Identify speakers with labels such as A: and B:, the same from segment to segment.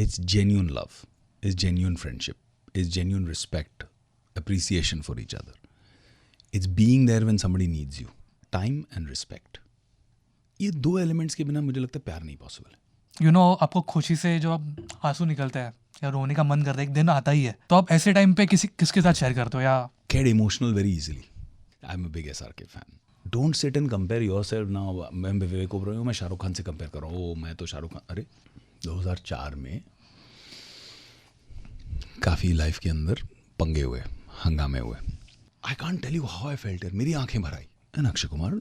A: It's genuine love, it's genuine friendship, it's genuine respect, appreciation for each other. It's being there when somebody needs you. Time and respect. ये दो elements के बिना मुझे लगता है प्यार नहीं पॉसिबल है.
B: यू नो आपको खुशी से जो अब आंसू निकलता है या रोने का मन करता है, एक दिन आता ही है, तो आप ऐसे टाइम पे किसके साथ शेयर करते हो? या
A: Get emotional very easily. I'm a big SRK fan. Don't sit and compare yourself now. मैं विवेक ओबरॉय हूँ, मैं शाहरुख खान से कंपेयर कर रहा हूँ. मैं तो शाहरुख खान. अरे 2004 में काफ़ी लाइफ के अंदर पंगे हुए, हंगामे हुए. I can't tell you how I felt यार. मेरी आंखें भर आई. And Akshay Kumar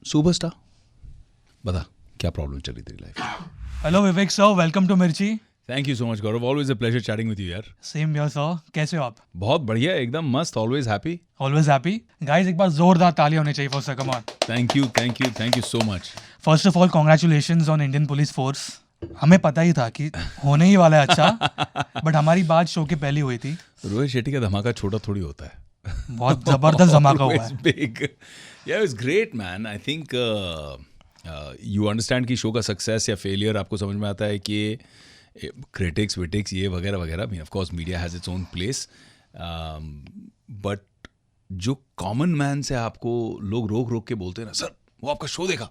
A: superstar. बता क्या प्रॉब्लम चल रही तेरी life?
B: Hello Vivek sir, welcome to Mirchi.
A: Thank you so much Gaurav. Always a pleasure chatting with you यार.
B: सेम हियर सर, कैसे हो आप?
A: बहुत बढ़िया, एकदम मस्त. Always happy.
B: Always happy. Guys एक बार जोरदार तालियां होनी चाहिए for sir. Come on.
A: Thank you so much.
B: First of all congratulations on Indian police force. हमें पता ही था कि होने ही वाला है अच्छा, बट हमारी बात शो के पहले हुई थी.
A: रोहित शेट्टी का धमाका छोटा थोड़ी होता है.
B: बहुत जबरदस्त धमाका हुआ है.
A: Always big. Yeah, it's great man. I think you understand कि शो का सक्सेस या फेलियर आपको समझ में आता है कि क्रिटिक्स विटिक्स ये वगैरह वगैरह. I mean, of course media has its own place. But जो कॉमन मैन से आपको लोग रोक रोक के बोलते हैं ना, सर वो आपका शो देखा,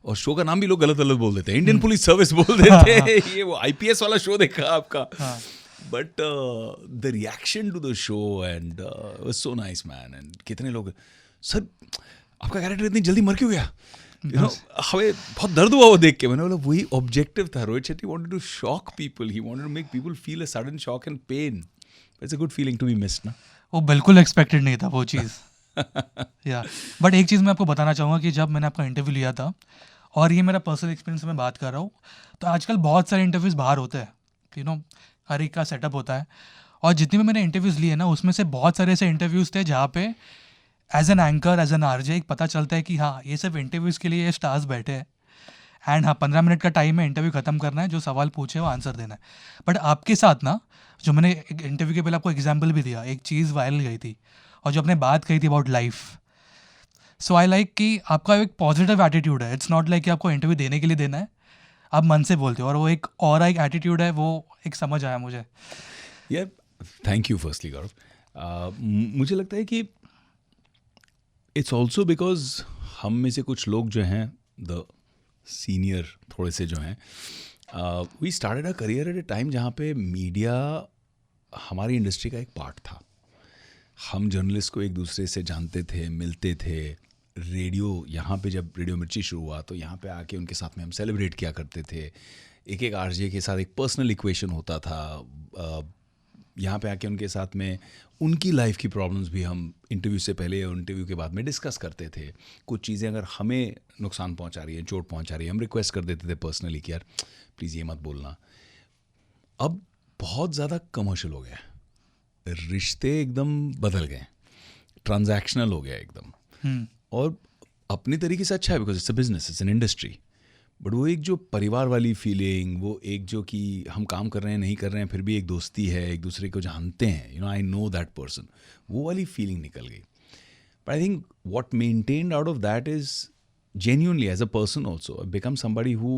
A: और शो का नाम भी लोग गलत गलत बोल देते हैं. इंडियन पुलिस सर्विस बोल देते हैं. ये वो IPS वाला शो देखा आपका. But the reaction to the show and was so nice man. And कितने लोग, सर आपका कैरेक्टर इतनी जल्दी मर क्यों गया? यू नो हमें बहुत दर्द हुआ वो देख के. मैंने बोला वही ऑब्जेक्टिव था. Rohit Shetty wanted to shock people. He wanted to make people feel a sudden shock and pain. It's a good feeling to be missed ना.
B: वो बिल्कुल एक्सपेक्टेड नहीं था वो चीज़. या बट एक चीज़ मैं आपको बताना चाहूँगा कि जब मैंने आपका इंटरव्यू लिया था, और ये मेरा पर्सनल एक्सपीरियंस से मैं बात कर रहा हूँ, तो आजकल बहुत सारे इंटरव्यूज़ बाहर होते हैं. यू नो हर एक का सेटअप होता है, और जितने भी मैंने इंटरव्यूज़ लिए ना, उसमें से बहुत सारे ऐसे इंटरव्यूज़ थे जहाँ पे as an anchor, as an RJ एक पता चलता है कि हाँ ये सिर्फ इंटरव्यूज़ के लिए ये स्टार्स बैठे हैं, एंड हाँ 15 मिनट का टाइम है, इंटरव्यू ख़त्म करना है, जो सवाल पूछे वो आंसर देना है. बट आपके साथ ना, जो मैंने इंटरव्यू के पहले आपको एग्जाम्पल भी दिया, एक चीज़ वायरल गई थी, और जो आपने बात कही थी about life. So I like कि आपका एक पॉजिटिव एटीट्यूड है. इट्स नॉट लाइक कि आपको इंटरव्यू देने के लिए देना है, आप मन से बोलते हो, और वो एक और एक एटीट्यूड है, वो एक समझ आया मुझे.
A: यार थैंक यू फर्स्टली गौरव. मुझे लगता है कि इट्स ऑल्सो बिकॉज हम में से कुछ लोग जो हैं, द सीनियर थोड़े से जो हैं, we started a career at a time जहाँ पे मीडिया हमारी इंडस्ट्री का एक पार्ट था. हम जर्नलिस्ट को एक दूसरे से जानते थे, मिलते थे. रेडियो यहाँ पे जब रेडियो मिर्ची शुरू हुआ तो यहाँ पे आके उनके साथ में हम सेलिब्रेट किया करते थे. एक एक RJ के साथ एक पर्सनल इक्वेशन होता था. यहाँ पे आके उनके साथ में उनकी लाइफ की प्रॉब्लम्स भी हम इंटरव्यू से पहले और इंटरव्यू के बाद में डिस्कस करते थे. कुछ चीज़ें अगर हमें नुकसान पहुँचा रही है, चोट पहुँचा रही है, हम रिक्वेस्ट कर देते थे पर्सनली कि यार प्लीज़ ये मत बोलना. अब बहुत ज़्यादा कमर्शियल हो गया, रिश्ते एकदम बदल गए, ट्रांजैक्शनल हो गया एकदम. और अपने तरीके से अच्छा है, because it's a business, it's an industry. But वो एक जो परिवार वाली फीलिंग, वो एक जो कि हम काम कर रहे हैं नहीं कर रहे हैं फिर भी एक दोस्ती है, एक दूसरे को जानते हैं, you know I know that person, वो वाली फीलिंग निकल गई. But I think what maintained out of that is genuinely as a person also become somebody who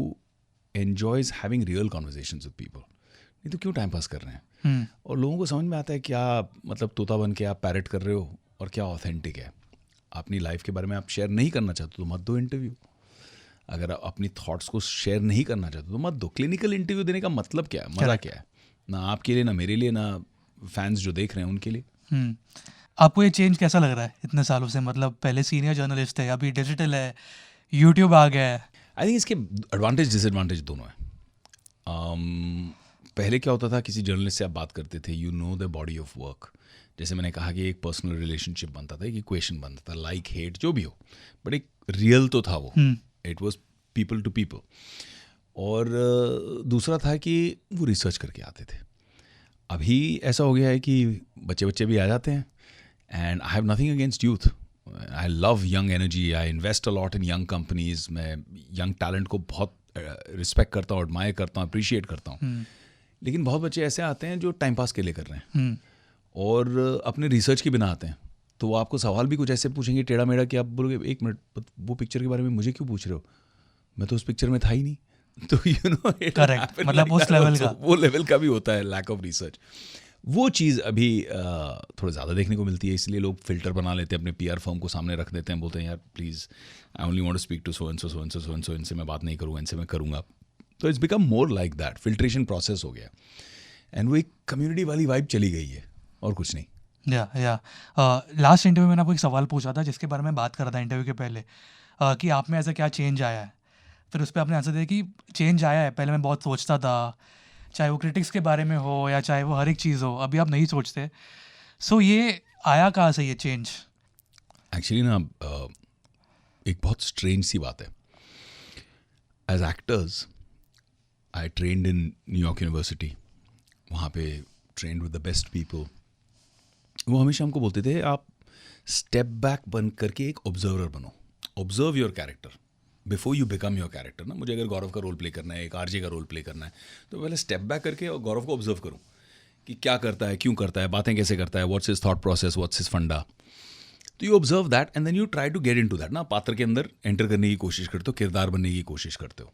A: enjoys having real conversations with people. नहीं तो क्यों टाइम पास कर रहे हैं. और लोगों को समझ में आता है क्या मतलब तोता बन के आप पैरट कर रहे हो और क्या ऑथेंटिक है. अपनी लाइफ के बारे में आप शेयर नहीं करना चाहते तो मत दो इंटरव्यू. अगर आप अपनी थॉट्स को शेयर नहीं करना चाहते तो मत दो. क्लिनिकल इंटरव्यू देने का मतलब क्या है, मज़ा क्या है, ना आपके लिए, ना मेरे लिए, ना फैंस जो देख रहे हैं उनके लिए.
B: आपको ये चेंज कैसा लग रहा है इतने सालों से? मतलब पहले सीनियर जर्नलिस्ट थे, अभी डिजिटल है, यूट्यूब आ गया है.
A: आई थिंक इसके एडवांटेज डिसएडवांटेज दोनों है. पहले क्या होता था, किसी जर्नलिस्ट से आप बात करते थे, you know the body of work. जैसे मैंने कहा कि एक पर्सनल रिलेशनशिप बनता था, एक इक्वेशन बनता था, लाइक हेट जो भी हो, बट एक रियल तो था वो. It was people to people. और दूसरा था कि वो रिसर्च करके आते थे. अभी ऐसा हो गया है कि बच्चे भी आ जाते हैं. And I have nothing against youth. I love young energy. I invest a lot in young companies. मैं यंग टैलेंट को बहुत रिस्पेक्ट करता हूँ, एडमायर करता हूँ, अप्रिशिएट करता हूँ. लेकिन बहुत बच्चे ऐसे आते हैं जो टाइम पास के लिए कर रहे हैं और अपने रिसर्च के बिना आते हैं. तो वो आपको सवाल भी कुछ ऐसे पूछेंगे टेढ़ा मेढ़ा कि आप बोलोगे एक मिनट वो पिक्चर के बारे में मुझे क्यों पूछ रहे हो, मैं तो उस पिक्चर में था ही नहीं. तो यू नो
B: Correct, मतलब उस level का।
A: वो लेवल का भी होता है लैक ऑफ रिसर्च। वो चीज़ अभी थोड़ा ज़्यादा देखने को मिलती है, इसलिए लोग फिल्टर बना लेते हैं, अपने पीआर फर्म को सामने रख देते हैं, बोलते हैं यार please I only want to speak to so and so, so and so, so and so, इनसे मैं बात नहीं करूँगा, इनसे मैं करूँगा। तो it's become more like that, filtration process हो गया, एंड वो एक कम्युनिटी वाली वाइब चली गई है, और कुछ नहीं।
B: या लास्ट इंटरव्यू में मैंने आपको एक सवाल पूछा था जिसके बारे में बात कर रहा था इंटरव्यू के पहले, कि आप में ऐसा क्या चेंज आया है। फिर उस पर आपने आंसर दिया कि चेंज आया है, पहले मैं बहुत सोचता था, चाहे वो क्रिटिक्स के बारे में हो या चाहे वो हर एक चीज़ हो, अभी आप नहीं सोचते। सो ये आया कहाँ से ये चेंज?
A: एक्चुअली ना एक बहुत स्ट्रेंज सी बात है। As actors I trained in New York university, वहाँ पे trained with the best people. वो हमेशा हमको बोलते थे आप स्टेप बैक बन करके एक ऑब्जर्वर बनो, observe your character before you become your character. ना मुझे अगर गौरव का रोल प्ले करना है, एक आरजे का रोल प्ले करना है, तो पहले स्टेप बैक करके और गौरव को ऑब्जर्व करूँ कि क्या करता है, क्यों करता है, बातें कैसे करता है, what's his thought process, what's his फंडा। तो you observe that and then you try to get into that. ना पात्र के अंदर एंटर करने की कोशिश करते हो, किरदार बनने की कोशिश करते हो।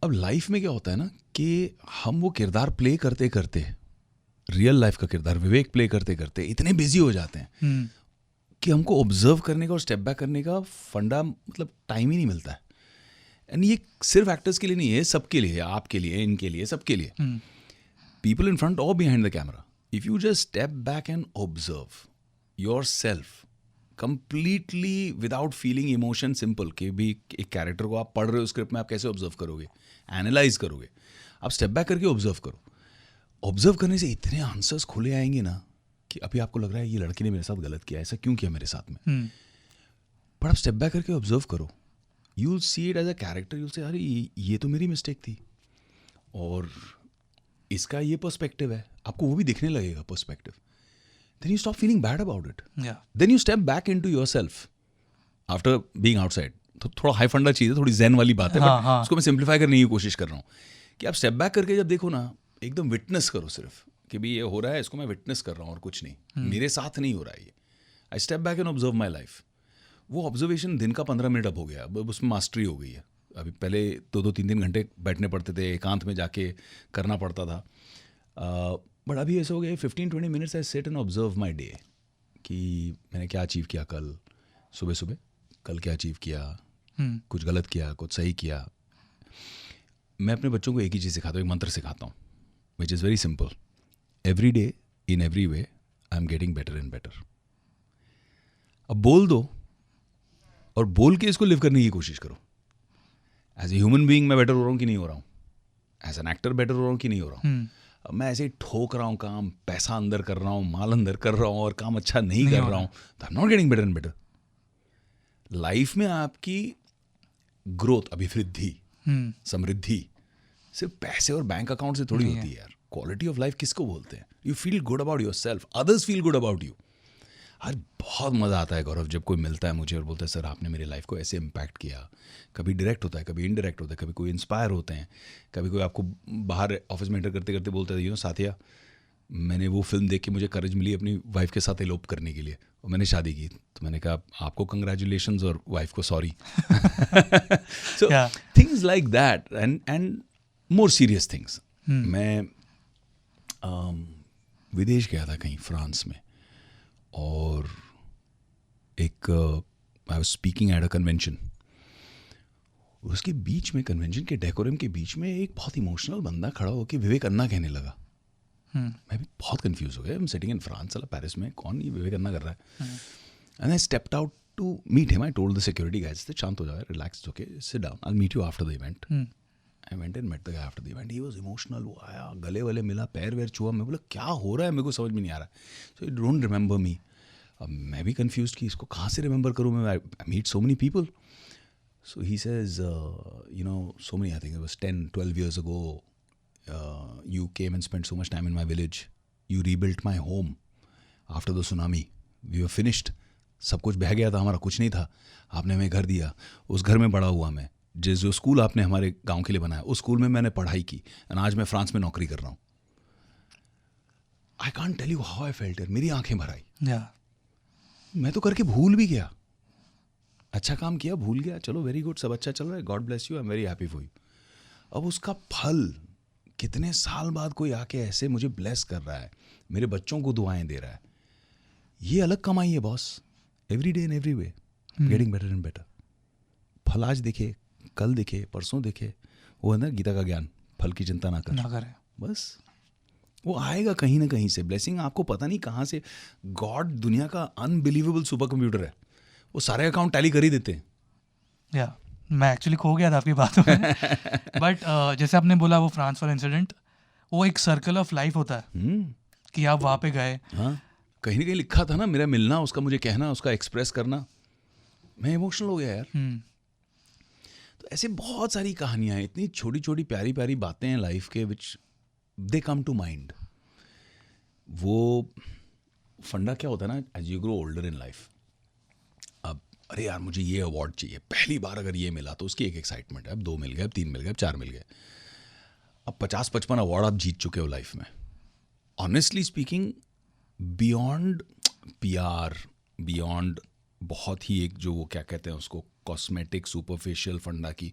A: अब लाइफ में क्या होता है ना कि हम वो किरदार प्ले करते करते, रियल लाइफ का किरदार विवेक प्ले करते करते इतने बिजी हो जाते हैं कि हमको ऑब्जर्व करने का और स्टेप बैक करने का फंडा मतलब टाइम ही नहीं मिलता है। एंड ये सिर्फ एक्टर्स के लिए नहीं है, सबके लिए, आपके लिए, इनके लिए, सबके लिए, पीपल इन फ्रंट और behind the camera. If you just step back and observe your self completely without feeling emotion, simple कि भी एक कैरेक्टर को आप पढ़ रहे हो स्क्रिप्ट में, आप कैसे ऑब्जर्व करोगे, एनालाइज करोगे, आप स्टेप बैक करके ऑब्जर्व करो। ऑब्जर्व करने से इतने आंसर्स खुले आएंगे ना कि अभी आपको लग रहा है ये लड़की ने मेरे साथ गलत किया, ऐसा क्यों किया मेरे साथ में। पर आप स्टेप बैक करके ऑब्जर्व करो, you will see it as a character, you will say अरे ये तो मेरी मिस्टेक थी और इसका ये पर्सपेक्टिव है, आपको वो भी दिखने लगेगा perspective. Then you stop feeling bad about it, then you step back into yourself after being outside. तो थोड़ा हाई फंडा चीज़ है, थोड़ी ज़ेन वाली बात है, बट उसको मैं सिंप्लीफाई करने की कोशिश कर रहा हूँ कि आप स्टेप बैक करके जब देखो ना, एकदम विटनेस करो सिर्फ कि भी ये हो रहा है, इसको मैं विटनेस कर रहा हूँ और कुछ नहीं, मेरे साथ नहीं हो रहा है ये। आई step back and observe my life. वो ऑब्जर्वेशन दिन का 15 मिनट अब हो गया, अब उसमें मास्टरी हो गई है। अभी पहले 2-3 घंटे बैठने पड़ते थे, एकांत में जाके करना पड़ता था, बट अभी ऐसा हो गया 15-20 minutes I sit and observe my day कि मैंने क्या अचीव किया कल सुबह सुबह, कल क्या अचीव किया, कुछ गलत किया, कुछ सही किया। मैं अपने बच्चों को एक ही चीज़ सिखाता हूँ, एक मंत्र सिखाता हूँ, which is very simple, every day in every way I am getting better and better. अब बोल दो और बोल के इसको लिव करने की कोशिश करो। एज ए ह्यूमन बीइंग मैं बेटर हो रहा हूँ कि नहीं हो रहा हूँ, एज एन एक्टर बेटर हो रहा हूँ कि नहीं हो रहा हूँ। अब मैं ऐसे ही ठोक रहा हूँ काम, पैसा अंदर कर रहा हूँ, माल अंदर कर रहा हूँ और काम अच्छा नहीं कर रहा हूँ, तो आई am not getting better and better. Life में आपकी ग्रोथ, अभिवृद्धि, समृद्धि सिर्फ पैसे और बैंक अकाउंट से थोड़ी होती है यार। क्वालिटी ऑफ लाइफ किसको बोलते हैं? You feel good about your self, others feel good about you. आज बहुत मज़ा आता है गौरव जब कोई मिलता है मुझे और बोलता है सर आपने मेरी लाइफ को ऐसे इम्पैक्ट किया। कभी डायरेक्ट होता है, कभी इनडायरेक्ट होता है, कभी कोई इंस्पायर होते हैं, कभी कोई आपको बाहर ऑफिस में एंटर करते करते बोलता है साथिया मैंने वो फिल्म देख के मुझे करेज मिली अपनी वाइफ के साथ एलोप करने के लिए और मैंने शादी की। तो मैंने कहा आपको कंग्रेचुलेशंस और वाइफ को sorry. So things like that and more serious things. मैं विदेश गया था कहीं फ्रांस में और एक I was speaking at a convention. उसके बीच में, कन्वेंशन के डेकोरम के बीच में एक बहुत इमोशनल बंदा खड़ा होकर विवेक अन्ना कहने लगा। मैं भी बहुत कंफ्यूज हो गया। I am sitting in France, साला पेरिस में, कौन ये विवेक अन्ना कर रहा है? And I stepped out to meet him. I told the security guys शांत हो जाओ, relax, okay, sit down, I will meet you after the event. I went and met the guy after the event. He was emotional. वो आया, गले वाले मिला, पैर वैर छुआ। मैं बोला क्या हो रहा है, मेरे को समझ में नहीं आ रहा है। सो यू डोंट रिमेंबर मी। अब मैं भी कंफ्यूज कि इसको कहाँ से रिमेंबर करूँ मैं, I meet so many people. So he says, so many, I think it was 10-12 years ago, you came and spent so much time in my village. You rebuilt my home after the tsunami. We were finished. सब कुछ बह गया था, हमारा कुछ नहीं था। आपने हमें घर दिया, उस घर में बड़ा हुआ मैं। जो स्कूल आपने हमारे गांव के लिए बनाया, उस स्कूल में मैंने पढ़ाई की और आज मैं फ्रांस में नौकरी कर रहा हूँ। I can't tell you how I felt. मेरी आंखें भर आई। मैं तो करके भूल भी गया, अच्छा काम किया, भूल गया, चलो वेरी गुड, सब अच्छा चल रहा है, God bless you, I am very happy for you. अब उसका फल कितने साल बाद कोई आके ऐसे मुझे ब्लेस कर रहा है, मेरे बच्चों को दुआएं दे रहा है, ये अलग कमाई है boss. Every day in every way getting better and better. फल आज दिखे, कल दिखे, परसों दिखे, वो है ना गीता का ज्ञान, फल की चिंता ना कर. बस वो आएगा कहीं ना कहीं से. ब्लेसिंग आपको पता नहीं कहाँ से. गॉड दुनिया का अनबिलीवेबल सुपर कंप्यूटर है, वो सारे अकाउंट टैली कर ही देते हैं.
B: या मैं एक्चुअली खो गया था आपकी बातों में. बट जैसे आपने बोला वो फ्रांस वाला इंसिडेंट, वो एक सर्कल ऑफ लाइफ होता है कि आप वहाँ पे गए.
A: हाँ, कहीं ना कहीं लिखा था ना मेरा मिलना, उसका मुझे कहना, उसका एक्सप्रेस करना, मैं इमोशनल हो गया यार. तो ऐसे बहुत सारी कहानियां हैं, इतनी छोटी छोटी प्यारी प्यारी बातें हैं लाइफ के विच दे कम टू माइंड. वो फंडा क्या होता है ना, as you grow older in life, अब अरे यार मुझे ये अवार्ड चाहिए, पहली बार अगर ये मिला तो उसकी एक एक्साइटमेंट है, अब 2 मिल गए, अब 3 मिल गए, अब 4 मिल गए, अब 50-55 अवार्ड आप जीत चुके हो लाइफ में. Honestly speaking, beyond PR, beyond बहुत ही एक जो वो क्या कहते हैं उसको, कॉस्मेटिक सुपरफिशियल फंडा की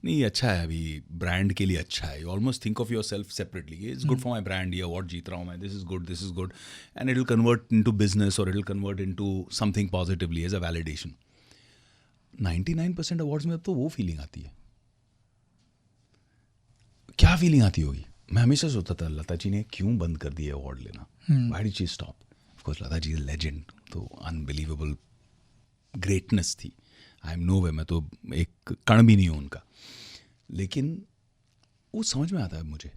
A: नहीं, अच्छा है अभी ब्रांड के लिए अच्छा है. You almost think of yourself separately, it's good for my brand, ये अवार्ड जीत रहा हूँ मैं, this is good and it will convert into business और it will convert into something positively as a validation. 99% awards में अब तो वो फीलिंग आती है. क्या फीलिंग आती होगी? मैं हमेशा सोचता था लता जी ने क्यों बंद कर दिया अवार्ड लेना, why did she stop. Of course Lata ji is legend, तो अनबिलीवेबल ग्रेटनेस थी. आई एम नो वे, मैं तो एक कण भी नहीं हूँ उनका, लेकिन वो समझ में आता है मुझे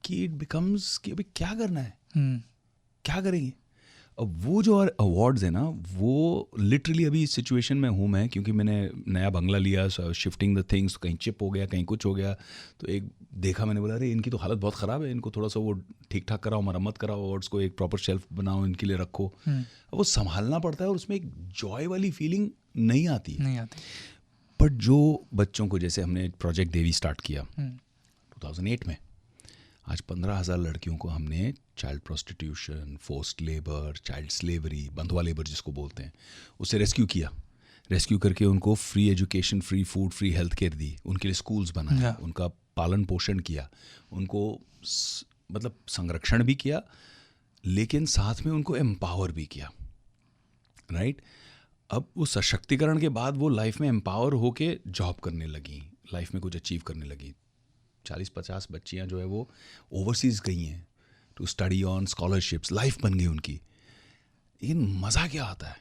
A: कि इट बिकम्स कि अभी क्या करना है, क्या करेंगे. अब वो जो अवार्ड्स है ना, वो लिटरली अभी इस सिचुएशन में हूँ मैं, क्योंकि मैंने नया बंगला लिया, शिफ्टिंग द थिंग्स, कहीं चिप हो गया, कहीं कुछ हो गया, तो एक देखा मैंने, बोला अरे इनकी तो हालत बहुत ख़राब है, इनको थोड़ा सा वो ठीक ठाक कराओ, मरम्मत कराओ, अवार्ड्स को एक प्रॉपर शेल्फ बनाओ, इनके लिए रखो. वो संभालना पड़ता है और उसमें एक जॉय वाली फीलिंग नहीं आती. बट जो बच्चों को, जैसे हमने प्रोजेक्ट देवी स्टार्ट किया 2008 में, आज 15,000 लड़कियों को हमने child prostitution, forced labour, child slavery, बंधुआ लेबर जिसको बोलते हैं, उससे रेस्क्यू किया. रेस्क्यू करके उनको free education, free food, free health care दी, उनके लिए स्कूल्स बनाए, उनका पालन पोषण किया, उनको मतलब संरक्षण भी किया, लेकिन साथ में उनको एम्पावर भी किया. राइट. अब वो सशक्तिकरण के बाद वो लाइफ में एम्पावर होके जॉब करने लगी, लाइफ में कुछ अचीव करने लगी. 40-50 बच्चियाँ जो है वो ओवरसीज़ गई हैं to study on scholarships, life बन गई उनकी. लेकिन मज़ा क्या आता है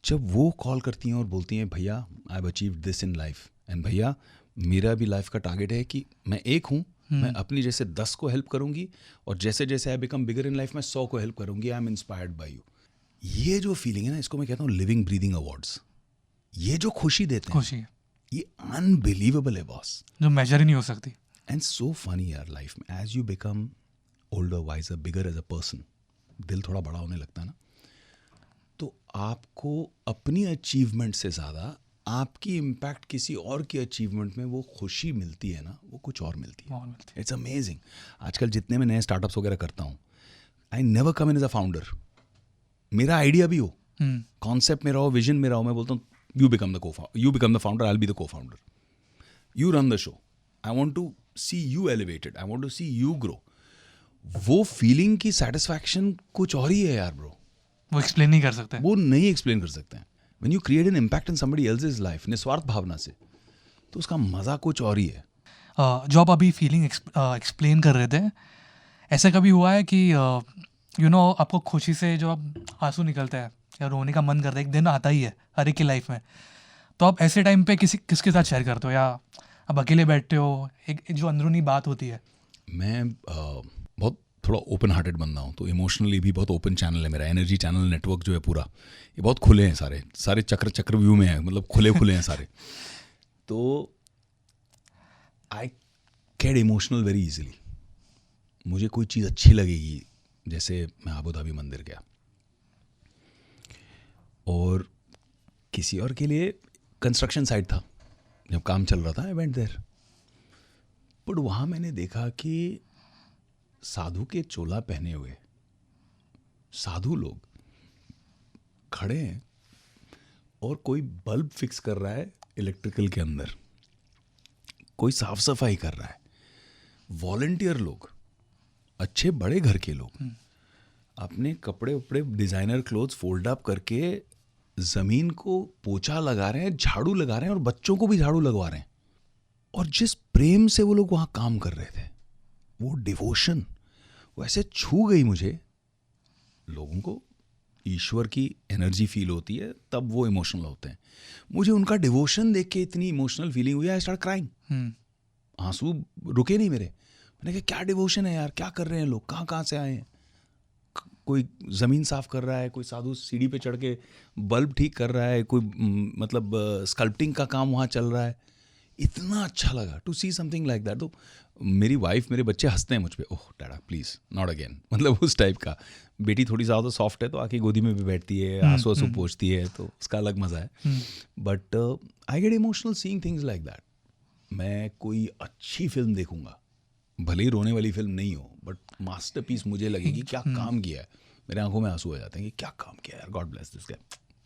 A: जब वो कॉल करती हैं और बोलती हैं भैया I have achieved this in life, and भैया मेरा भी लाइफ का टारगेट है कि मैं एक हूँ, मैं अपनी जैसे 10 को हेल्प करूँगी, और जैसे जैसे I become bigger in life मैं 100 को हेल्प करूँगी. I am inspired by you. ये जो फीलिंग है ना, इसको मैं कहता हूँ लिविंग ब्रीदिंग अवार्ड्स. ये जो खुशी देते हैं, ये अनबिलीवेबल है बॉस,
B: जो मेजर ही नहीं हो सकती.
A: एंड सो फनी यार लाइफ में, as you become older, wiser, bigger as a person, दिल थोड़ा बड़ा होने लगता है ना, तो आपको अपनी अचीवमेंट से ज़्यादा आपकी इम्पैक्ट किसी और की अचीवमेंट में वो खुशी मिलती है ना, वो कुछ और मिलती है. It's amazing. आजकल जितने मैं नए स्टार्टअप्स वगैरह करता हूँ, I never come in as a founder. मेरा आइडिया भी हो, कॉन्सेप्ट मेरा हो, विजन मेरा हो, मैं बोलता हूँ you become the founder, I will be the co-founder, you run the show, I want to see you elevated, I want to see you grow. वो फीलिंग की सेटिस्फैक्शन कुछ और ही है यार ब्रो,
B: वो एक्सप्लेन नहीं कर सकते,
A: वो नहीं एक्सप्लेन कर सकते हैं. When you create an impact in somebody else's life निस्वार्थ भावना से, तो उसका मज़ा कुछ और ही है.
B: जो आप अभी फीलिंग एक्सप्लेन कर रहे थे, ऐसा कभी हुआ है कि यू नो आपको खुशी से जो अब आंसू निकलता है या रोने का मन करता है, एक दिन आता ही है हर एक की लाइफ में, तो आप ऐसे टाइम पे किसके साथ शेयर करते हो, या अब अकेले बैठते हो, एक जो अंदरूनी बात होती है?
A: मैं बहुत थोड़ा ओपन हार्टेड बंदा हूँ, तो इमोशनली भी बहुत ओपन चैनल है मेरा. एनर्जी चैनल नेटवर्क जो है पूरा, ये बहुत खुले हैं, सारे चक्र व्यू में है, मतलब खुले हैं सारे. तो I get emotional very easily. मुझे कोई चीज़ अच्छी लगेगी, जैसे मैं आबू धाबी मंदिर गया, और किसी और के लिए कंस्ट्रक्शन साइट था, जब काम चल रहा था, आई वेंट देयर. बट वहाँ मैंने देखा कि साधु के चोला पहने हुए साधु लोग खड़े हैं और कोई बल्ब फिक्स कर रहा है इलेक्ट्रिकल के अंदर. कोई साफ सफाई कर रहा है, वॉलंटियर लोग, अच्छे बड़े घर के लोग अपने कपड़े उपड़े डिज़ाइनर क्लोथ्स फोल्ड अप करके ज़मीन को पोछा लगा रहे हैं, झाड़ू लगा रहे हैं और बच्चों को भी झाड़ू लगवा रहे हैं। और जिस प्रेम से वो लोग वहाँ काम कर रहे थे, वो डिवोशन, वो ऐसे छू गई मुझे। लोगों को ईश्वर की एनर्जी फील होती है तब वो इमोशनल होते हैं। मुझे उनका डिवोशन देख के इतनी इमोशनल फीलिंग हुई, आई स्टार्ट क्राइंग। आंसू रुके नहीं मेरे। मैंने कहा क्या डिवोशन है यार, क्या कर रहे हैं लोग, कहाँ कहाँ से आए हैं। कोई ज़मीन साफ़ कर रहा है, कोई साधु सीढ़ी पे चढ़ के बल्ब ठीक कर रहा है, कोई मतलब स्कल्पटिंग का काम वहाँ चल रहा है। इतना अच्छा लगा to see something like that. तो मेरी वाइफ, मेरे बच्चे हंसते हैं मुझ पे, oh dada please not again, मतलब उस टाइप का। बेटी थोड़ी ज़्यादा सॉफ्ट है तो आके गोदी में भी बैठती है, आंसू आंसू पोंछती है, तो उसका अलग मज़ा है। But I get emotional seeing things like that. मैं कोई अच्छी फिल्म देखूंगा, भले ही रोने वाली फिल्म नहीं हो, बट मास्टरपीस मुझे लगेगी, क्या काम किया है। मेरे आंखों में आंसू आ जाते हैं कि क्या काम किया यार, God bless this guy,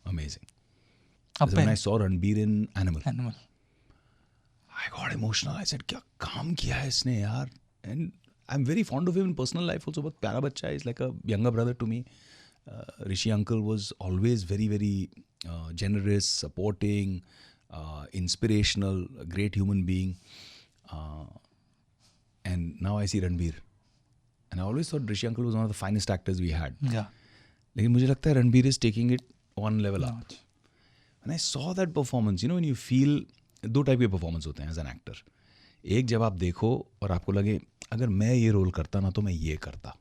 A: amazing. When I saw Ranbir in animal, I got emotional. I said, क्या काम किया है इसने यार. And I'm very fond of him in personal life also. बहुत प्यारा बच्चा है. He's like a younger brother to me. Rishi uncle was always very, very generous, supporting, inspirational, a great human being. And now I see Ranbir. And I always thought Rishi uncle was one of the finest actors we had.
B: Yeah.
A: लेकिन मुझे लगता है Ranbir is taking it one level up. When I saw that performance, you know, when you feel, दो type के performance होते हैं as an actor. एक जब आप देखो और आपको लगे अगर मैं ये रोल करता ना तो मैं ये करता,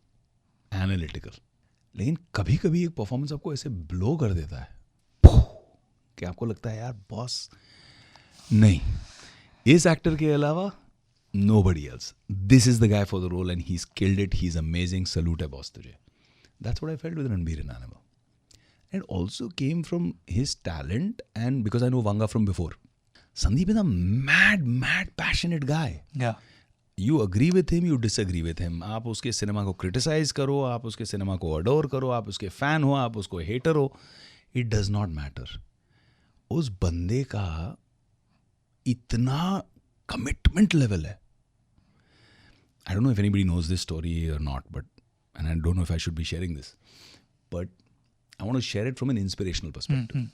A: एनालिटिकल. लेकिन कभी कभी एक परफॉर्मेंस आपको ऐसे ब्लो कर देता है कि आपको लगता है यार बॉस नहीं, इस एक्टर के अलावा nobody else. This is the guy for the role and he's killed it. He's amazing. Salute है बॉस तुझे. That's what I felt with Ranbir in Animal. And it also came from his talent, and because I know Vanga from before. Sandeep is a mad, passionate guy.
B: Yeah.
A: You agree with him, you disagree with him. आप उसके cinema को criticise करो, आप उसके cinema को adore करो, आप उसके फैन हो, आप उसको हेटर हो, इट डज नॉट मैटर. उस बंदे का इतना कमिटमेंट लेवल है. I don't know if anybody knows this story or not, and I don't know if I should be sharing this, but I want to share it from an inspirational perspective.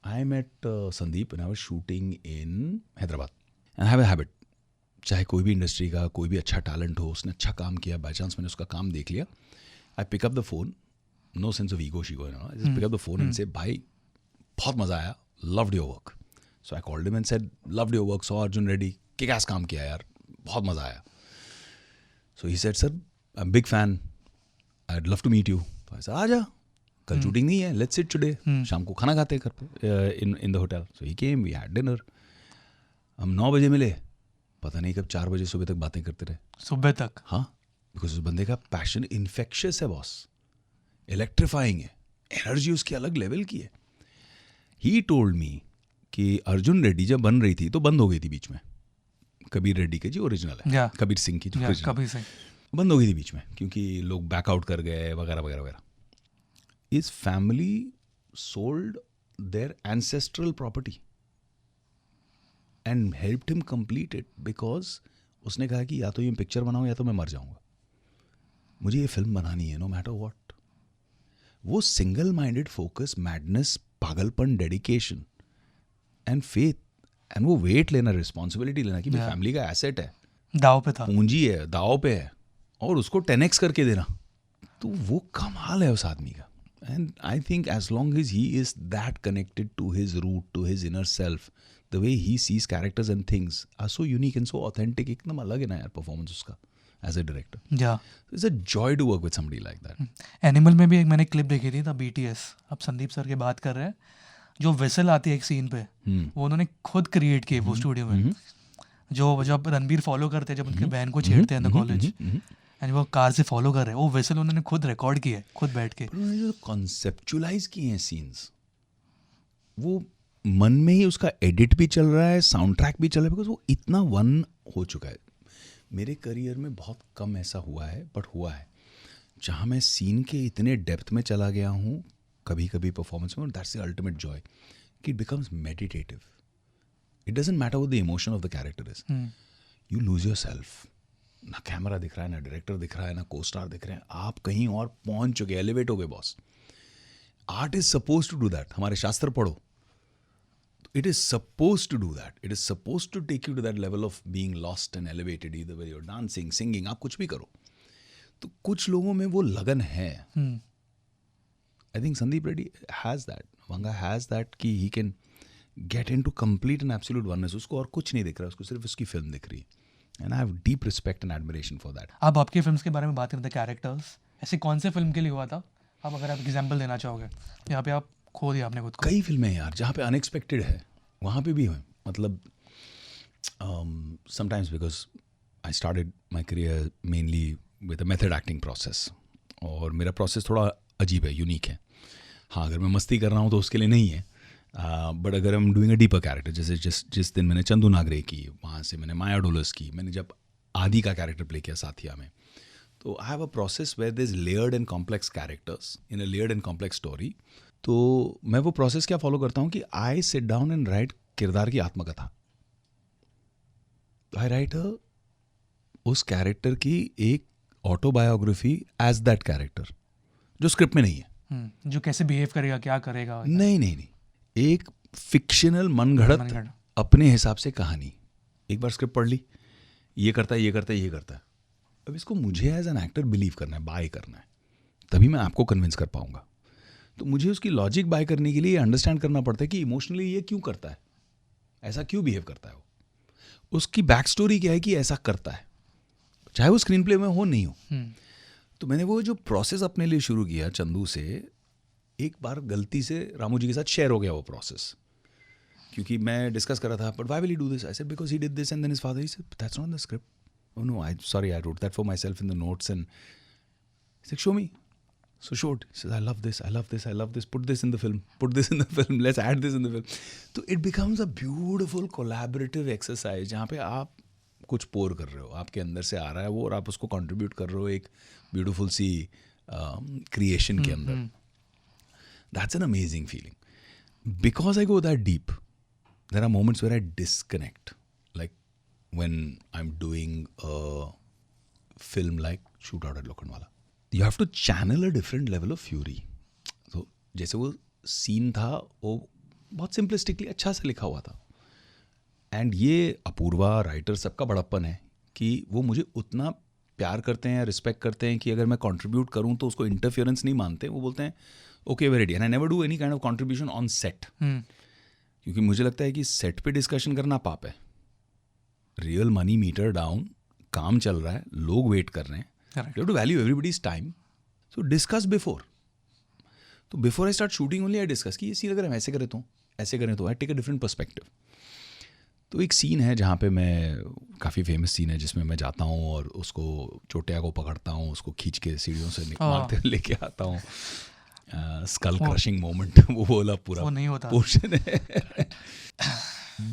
A: I met Sandeep when I was shooting in Hyderabad. And I have a habit. चाहे कोई भी industry का कोई भी अच्छा talent हो, उसने अच्छा काम किया, बाई चांस मैंने उसका काम देख लिया, I pick up the phone, no sense of ego शीगो, I just pick up the phone and say भाई बहुत मज़ा आया, loved your work. So I called him and said loved your work, so Arjun Reddy kickass काम किया यार, बहुत मज़ा आया. So he said sir I am big fan, I would love to meet you. तो ऐसा आ जा, कल शूटिंग नहीं है, लेट्स सिट टुडे, शाम को खाना खाते हैं घर पे in the hotel. So he came, we had dinner. हम 9 बजे मिले, पता नहीं कब 4 बजे सुबह तक बातें करते रहे.
B: सुबह तक?
A: हाँ, बिकॉज उस बंदे का पैशन इन्फेक्शियस है बॉस, इलेक्ट्रीफाइंग है, एनर्जी उसकी अलग लेवल की है. ही टोल्ड मी कि अर्जुन रेड्डी जब बन रही थी तो बंद हो गई थी बीच में. कबीर रेड्डी की जो ओरिजिनल है, कबीर सिंह की जो
B: कबीर सिंह
A: बंद हो गई थी बीच में क्योंकि लोग बैकआउट कर गए वगैरह वगैरह वगैरह. His family sold their ancestral property and helped him complete it because उसने कहा कि या तो ये पिक्चर बनाऊं या तो मैं मर जाऊंगा, मुझे ये फिल्म बनानी है नो मैटर व्हाट. वो सिंगल माइंडेड फोकस, मैडनेस, पागलपन, डेडिकेशन एंड फेथ, एंड वो वेट लेना, रिस्पॉन्सिबिलिटी लेना कि मेरी फैमिली का एसेट है,
B: दाव पे था,
A: पूंजी है, दाव पे है, और उसको 10x करके देना, तो वो कमाल है उस आदमी का. And I think as long as he is that connected to his root, to his inner self, the way he sees characters and things are so unique and so authentic. एकदम अलग है ना यार परफॉर्मेंस उसका as a director.
B: Yeah.
A: So it's a joy to work with somebody like that.
B: Animal में भी एक मैंने क्लिप देखी थी, था BTS. अब संदीप सर की बात कर रहे हैं, जो वेसल आती है एक सीन पे, वो उन्होंने खुद क्रिएट की वो स्टूडियो में. जो जब रणबीर फॉलो करते हैं, जब उनके बहन को छेड़ते हैं कॉलेज, एंड वो कार से फॉलो कर रहे हैं, वो वेसल उन्होंने खुद रिकॉर्ड किया है, खुद बैठ के.
A: उन्होंने जो कॉन्सेप्चुलाइज किए हैं सीन्स, वो मन में ही उसका एडिट भी चल रहा है, साउंड ट्रैक भी चल रहा है, बिकॉज वो इतना वन हो चुका है. मेरे करियर में बहुत कम ऐसा हुआ है, बट हुआ है जहाँ मैं सीन के इतने डेप्थ में चला गया हूँ कभी कभी परफॉर्मेंस में, दैट्स द अल्टीमेट जॉय कि it becomes meditative. It doesn't matter what the emotion of the character is, you lose your self. ना कैमरा दिख रहा है, ना डायरेक्टर दिख रहा है, ना को स्टार दिख रहे हैं, आप कहीं और पहुंच चुके, एलिवेट हो गए boss. Art is suppose to do that. हमारे शास्त्र पढ़ो, it is supposed to do that. It is supposed to take you to that level of being lost and elevated, either whether you're dancing, singing, आप कुछ भी करो. तो कुछ लोगों में वो लगन है. I think Sandeep Reddy has that. Vanga has that कि he can get into complete and absolute oneness. उसको और कुछ नहीं दिख रहा, उसको सिर्फ उसकी फिल्म दिख रही है. And I have deep respect and admiration for that.
B: आप आपकी फिल्म्स के बारे में बात करते हैं, कैरेक्टर्स ऐसे कौन से फिल्म के लिए हुआ था? आप अगर आप एग्जाम्पल देना चाहोगे, यहाँ पे आप खो दिया आपने खुद को.
A: कई फिल्में यार जहाँ पे अनएक्सपेक्टेड है, वहाँ पे भी हुए. मतलब sometimes because I started my career mainly with a method acting process, और मेरा प्रोसेस थोड़ा अजीब है, यूनिक है. हाँ, अगर मैं मस्ती कर रहा हूँ तो उसके लिए नहीं है, बट अगर हम डूइंग अ डीपर कैरेक्टर, जैसे जिस दिन मैंने चंदू नागरे की, वहाँ से मैंने माया डोलस की, मैंने जब आदि का कैरेक्टर प्ले किया साथिया में, तो I have a process where there is layered and complex characters in a layered and complex story. तो मैं वो प्रोसेस क्या फॉलो करता हूँ कि I sit down and write किरदार की आत्मकथा. आई राइट उस कैरेक्टर की एक ऑटोबायोग्राफी एज दैट कैरेक्टर, जो स्क्रिप्ट में नहीं है.
B: जो कैसे बिहेव करेगा, क्या करेगा.
A: नहीं, एक फिक्शनल मनगढ़ंत अपने हिसाब से कहानी. एक बार स्क्रिप्ट पढ़ ली, ये करता है, ये करता है, ये करता है. अब इसको मुझे एज एन एक्टर बिलीव करना है, बाय करना है, तभी मैं आपको कन्विंस कर पाऊंगा. तो मुझे उसकी लॉजिक बाय करने के लिए अंडरस्टैंड करना पड़ता है कि इमोशनली ये क्यों करता है, ऐसा क्यों बिहेव करता है, वो उसकी बैक स्टोरी क्या है कि ऐसा करता है, चाहे वो स्क्रीन प्ले में हो नहीं हो. तो मैंने वो जो प्रोसेस अपने लिए शुरू किया चंदू से, एक बार गलती से रामू जी के साथ शेयर हो गया वो प्रोसेस, क्योंकि मैं डिस्कस कर रहा था, but why will he do this, I said because he did this and then his father, he said that's not in the script. Oh no, I sorry, I wrote that for myself in the notes and he said show me. So showed, he says, I love this, put this in the film, let's add this in the film. So it becomes a beautiful collaborative exercise जहाँ पे आप कुछ पोर कर रहे हो, आपके अंदर से आ रहा है वो, और आप उसको कंट्रीब्यूट कर रहे हो एक ब्यूटीफुल सी क्रिएशन के अंदर. That's an amazing feeling. Because I go that deep, there are moments where I disconnect, like when I'm doing a film like Shootout at Lokhandwala. You have to channel a different level of fury. तो जैसे वो scene था, वो बहुत simplistically अच्छा से लिखा हुआ था, एंड ये अपूर्वा राइटर सबका बड़प्पन है कि वो मुझे उतना प्यार करते हैं, रिस्पेक्ट करते हैं कि अगर मैं कंट्रीब्यूट करूं तो उसको इंटरफियरेंस नहीं मानते. वो बोलते हैं okay, very ready, and I never do any kind of contribution on set, क्योंकि मुझे लगता है कि सेट पे डिस्कशन करना पाप है. रियल मनी मीटर डाउन, काम चल रहा है, लोग वेट कर रहे हैं. You have to value everybody's time. So discuss before. तो before I start shooting only I discuss कि ये सीन अगर हम ऐसे करें तो, ऐसे करें तो, I take a different perspective. तो एक सीन है जहाँ पे मैं, काफ़ी फेमस सीन है जिसमें मैं जाता हूँ और उसको चोटिया को पकड़ता हूँ, उसको खींच के सीढ़ियों से मारते हुए लेके आता हूँ. स्कल क्रशिंग मोमेंट वो बोला पूरा पोर्शन है.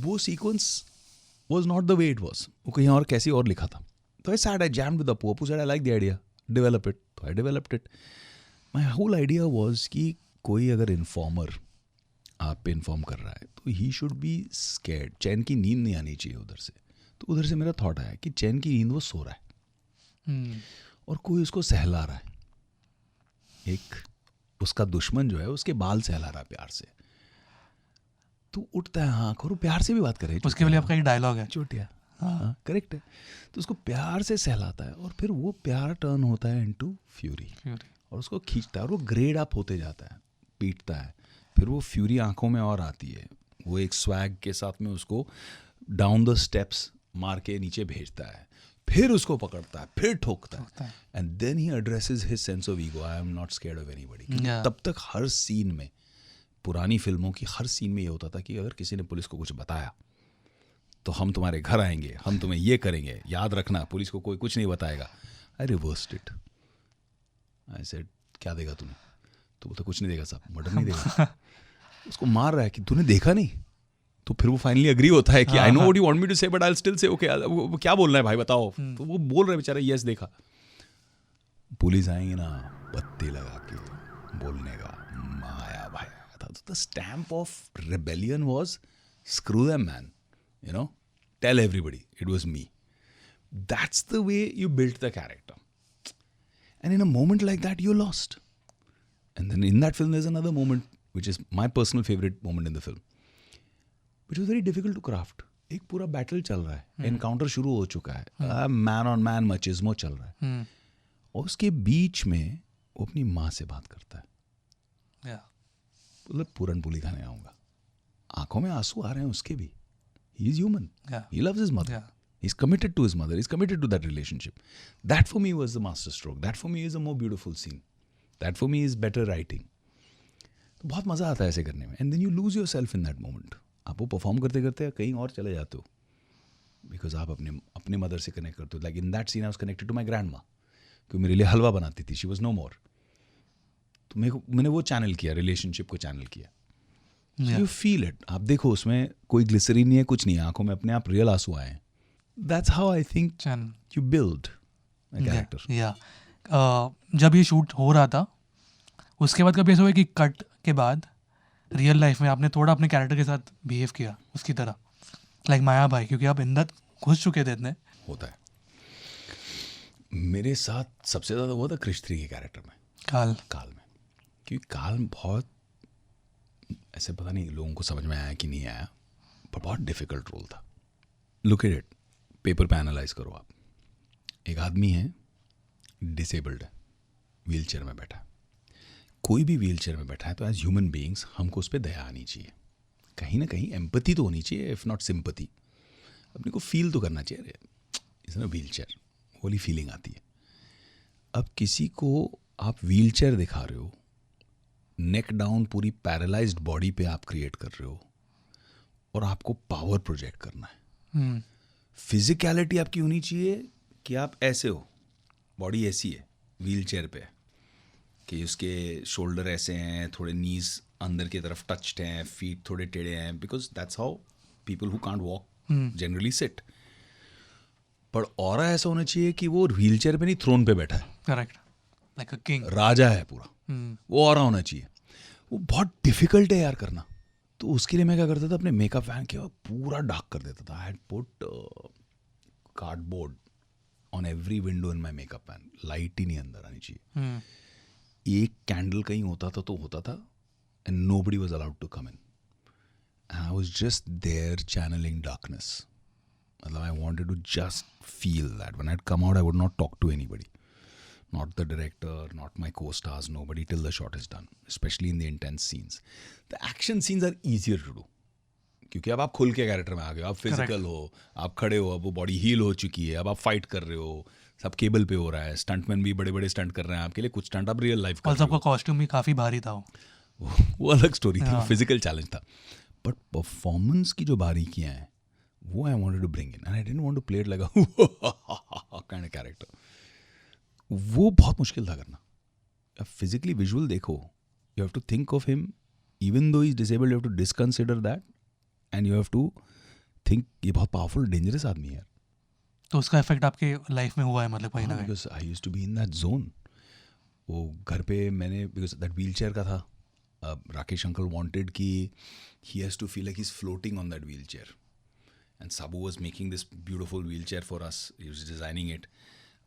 A: वो sequence was not the way it was. वो कहीं और कैसी और लिखा था. So I sat, I jammed with Apu. Apu said, I like the idea. Develop it. So I developed it. My whole idea was कि कोई अगर इन्फॉर्मर आप पे इन्फॉर्म कर रहा है तो ही शुड बी स्कैर्ड. चैन की नींद नहीं आनी चाहिए उधर से. तो उधर से मेरा थॉट आया कि चैन की नींद वो सो रहा है और कोई उसको सहला रहा है. एक उसका दुश्मन जो है उसके बाल सहला रहा है प्यार से. तो उठता है हाँ, और प्यार से भी बात करे.
B: उसके लिए आपका एक डायलॉग है,
A: चोटिया. हाँ, करेक्ट है. तो उसको प्यार से सहलाता है और फिर वो प्यार टर्न होता है इनटू फ्यूरी, और उसको खींचता है और वो ग्रेड अप होते जाता है, पीटता है, फिर वो फ्यूरी आंखों में और आती है. वो एक स्वैग के साथ में उसको डाउन द स्टेप्स मार के नीचे भेजता है, फिर उसको पकड़ता है, फिर ठोकता है, and then he addresses his sense of ego, I am not scared of anybody. तब तक हर सीन में, पुरानी फिल्मों की हर सीन में ये होता था कि अगर किसी ने पुलिस को कुछ बताया तो हम तुम्हारे घर आएंगे, हम तुम्हें ये करेंगे, याद रखना पुलिस को कोई कुछ नहीं बताएगा. आई रिवर्स्ड इट. आई सेड क्या देगा तूने? तो बोलता कुछ नहीं देगा साहब, मर्डर नहीं देगा. उसको मार रहा है कि तूने देखा नहीं. तो फिर वो फाइनली अग्री होता है कि I know what you want me to say but I will still say okay. वो क्या बोलना है भाई बताओ. तो वो बोल रहा है बेचारा यस देखा. पुलिस आएंगे ना पत्ते लगा के बोलने का माया भाई था. तो the stamp of rebellion was screw them man. you know, tell everybody it was me. That's the way you built the character. And in a moment like that, you're lost. And then in that film, there's another moment, which is my personal favorite moment in the film, which was very difficult to craft. एक पूरा battle चल रहा है, encounter शुरू हो चुका है, man on man मचिज्मो चल रहा है, और उसके बीच में वो अपनी माँ से बात करता है. मतलब पूरन पुली खाने आऊँगा, आंखों में आंसू आ रहे हैं उसके भी. He is human. He loves his mother. He's committed to his mother. He's committed to that relationship. That for me was the master stroke. That for me is a more beautiful scene. That for me is better writing. तो बहुत मज़ा आता है ऐसे करने में. And then you lose yourself in that moment. आप वो परफॉर्म करते करते कहीं और चले जाते हो. Because आप अपने मदर से कनेक्ट करते हो. Like in that scene I was connected to my grandma. क्योंकि मेरे लिए हलवा बनाती थी. She was no more. तो मैंने वो चैनल किया, रिलेशनशिप को चैनल किया. You feel it. आप देखो उसमें कोई ग्लिसरीन नहीं है, कुछ नहीं है, आंखों में अपने आप रियल आंसू आए हैं. That's how I think you build a character.
B: जब ये शूट हो रहा था, उसके बाद कभी ऐसा हुआ कि कट के बाद रियल लाइफ में आपने थोड़ा अपने कैरेक्टर के साथ बिहेव किया उसकी तरह, लाइक माया भाई, क्योंकि आप अंदर घुस चुके थे इतने.
A: होता है. मेरे साथ सबसे ज़्यादा हुआ था क्रिश 3 के कैरेक्टर में, काल में. क्योंकि काल बहुत ऐसे, पता नहीं लोगों को समझ में आया कि नहीं आया, पर बहुत डिफिकल्ट रोल था. लुक एट इट, पेपर पे एनालाइज करो आप. एक आदमी है, डिसेबल्ड है, व्हील चेयर में बैठा है. कोई भी व्हील चेयर में बैठा है तो एज ह्यूमन बीइंग्स हमको उस पर दया आनी चाहिए, कहीं ना कहीं एम्पैथी तो होनी चाहिए, इफ़ नॉट सिंपैथी. अपने को फील तो करना चाहिए. इसमें व्हील चेयर वाली फीलिंग आती है. अब किसी को आप व्हील चेयर दिखा रहे हो, नेक डाउन पूरी पैरालाइज्ड बॉडी पे आप क्रिएट कर रहे हो, और आपको पावर प्रोजेक्ट करना है. फिजिकलिटी आपकी होनी चाहिए कि आप ऐसे हो, बॉडी ऐसी है व्हील चेयर पे, कि उसके शोल्डर ऐसे हैं, थोड़े नीज अंदर की तरफ टच्ड हैं, फीट थोड़े टेढ़े हैं, because that's how people who can't walk generally sit. पर ऑरा ऐसा होना चाहिए कि वो व्हील चेयर पे नहीं, थ्रोन पे बैठा है.
B: करेक्ट, लाइक अ किंग,
A: राजा है पूरा. वो ऑरा होना चाहिए. वो बहुत डिफिकल्ट है यार करना. तो उसके लिए मैं क्या करता था, अपने मेकअप वैन के पूरा डार्क कर देता था. I had put cardboard on every window in my makeup van. Light ही नहीं अंदर आनी चाहिए. एक कैंडल कहीं होता था तो होता था, and nobody was allowed to come in. I was just there channelling darkness. मतलब I wanted to just feel that. When I had come out I would not talk to anybody. Not the director, not my co-stars, nobody till the shot is done, especially in the intense scenes. The action scenes are easier to do, क्योंकि अब आप खुल के character में आ गए, आप physical हो, आप खड़े हो, अब वो बॉडी हील हो चुकी है, अब आप फाइट कर रहे हो, सब केबल पे हो रहा है, स्टंटमैन भी बड़े बड़े स्टंट कर रहे हैं आपके लिए, कुछ स्टंट आप रियल लाइफ कर रहे हो.
B: सबका कॉस्ट्यूम भी काफ़ी भारी था.
A: वो अलग स्टोरी थी, फिजिकल चैलेंज था. बट परफॉर्मेंस की जो बारीकियाँ हैं वो I wanted to bring in, and I didn't want to play it like a kind of character. वो बहुत मुश्किल था करना. फिजिकली विजुअल देखो, you have to think of him even though he is disabled, you have to disconsider that, and you have to think ये बहुत powerful dangerous आदमी है.
B: तो उसका इफेक्ट आपके लाइफ में हुआ है, मतलब कहीं ना कहीं?
A: Because I used to be in that zone. वो घर पे मैंने, बिकॉज दैट व्हील चेयर का था, राकेश अंकल वांटेड कि he has to feel like he is floating on that wheel chair, and Sabu was making this beautiful wheel chair for us, he was designing it.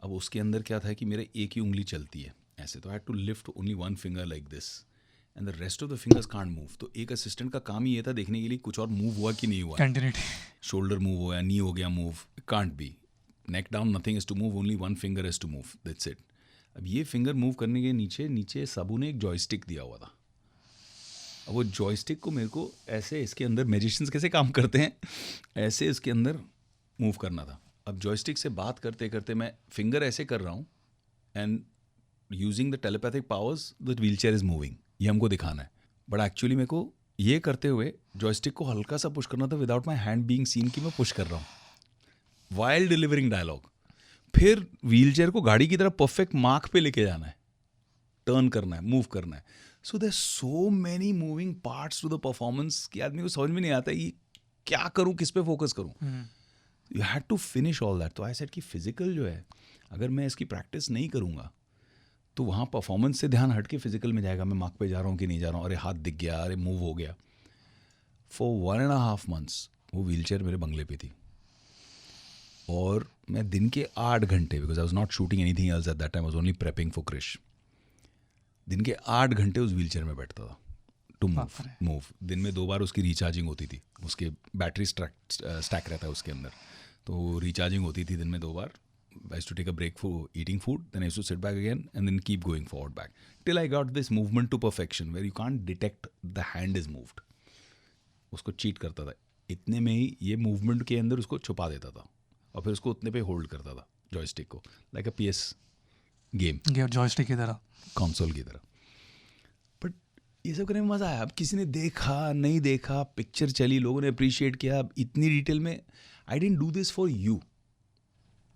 A: अब उसके अंदर क्या था कि मेरे एक ही उंगली चलती है ऐसे, तो I had to lift only one finger like this, and the rest of the fingers can't move. तो एक असिस्टेंट का काम ही ये था देखने के लिए कुछ और मूव हुआ कि नहीं हुआ.
B: कंटिन्यूटी,
A: शोल्डर मूव हो गया, नी हो गया move, can't be. Neck down nothing is to move, only one finger is to move, that's it. अब ये फिंगर मूव करने के नीचे साबू ने एक जॉयस्टिक दिया हुआ था. अब वो जॉयस्टिक को मेरे को ऐसे, इसके अंदर मैजिशियंस कैसे काम करते हैं ऐसे इसके अंदर मूव करना था. अब जॉयस्टिक से बात करते करते मैं फिंगर ऐसे कर रहा हूँ, and using the telepathic powers the wheel chair is moving, ये हमको दिखाना है. बट एक्चुअली मेरे को ये करते हुए जॉयस्टिक को हल्का सा पुश करना था without my hand being seen कि मैं पुश कर रहा हूँ वाइल डिलीवरिंग डायलॉग. फिर व्हील चेयर को गाड़ी की तरह परफेक्ट मार्क पे लेके जाना है, टर्न करना है, मूव करना है. So there so many moving parts to the performance कि आदमी को समझ में नहीं आता ये क्या करूँ, किस पे फोकस करूँ. You had to finish all that. तो आई सेड कि फिजिकल जो है, अगर मैं इसकी प्रैक्टिस नहीं करूँगा तो वहाँ परफॉर्मेंस से ध्यान हट के फिजिकल में जाएगा. मैं मार्क पे जा रहा हूँ कि नहीं जा रहा हूँ, अरे हाथ दिख गया, अरे मूव हो गया. फॉर 1.5 months वो व्हीलचेयर मेरे बंगले पे थी और मैं दिन के 8 घंटे, because I was not shooting anything else at that time, I was only prepping for Krrish, दिन के 8 घंटे उस व्हीलचेयर में बैठता था टू मूव। दिन में 2 बार उसकी रिचार्जिंग होती थी, उसके बैटरी स्टैक रहता है उसके अंदर, तो रिचार्जिंग होती थी दिन में 2 बार। I used to take a break for eating food, then I used to sit back again and then keep going forward back till I got this movement to perfection where you can't detect the hand is moved. उसको cheat करता था, इतने में ही ये movement के अंदर उसको छुपा देता था और फिर उसको उतने पे होल्ड करता था जॉयस्टिक को, लाइक अ PS गेम,
B: जॉयस्टिक की तरह,
A: कंसोल की तरह। बट ये सब करने में मज़ा आया। अब किसी ने देखा नहीं देखा, पिक्चर चली, लोगों ने अप्रिशिएट किया। अब इतनी डिटेल में I didn't do this for you,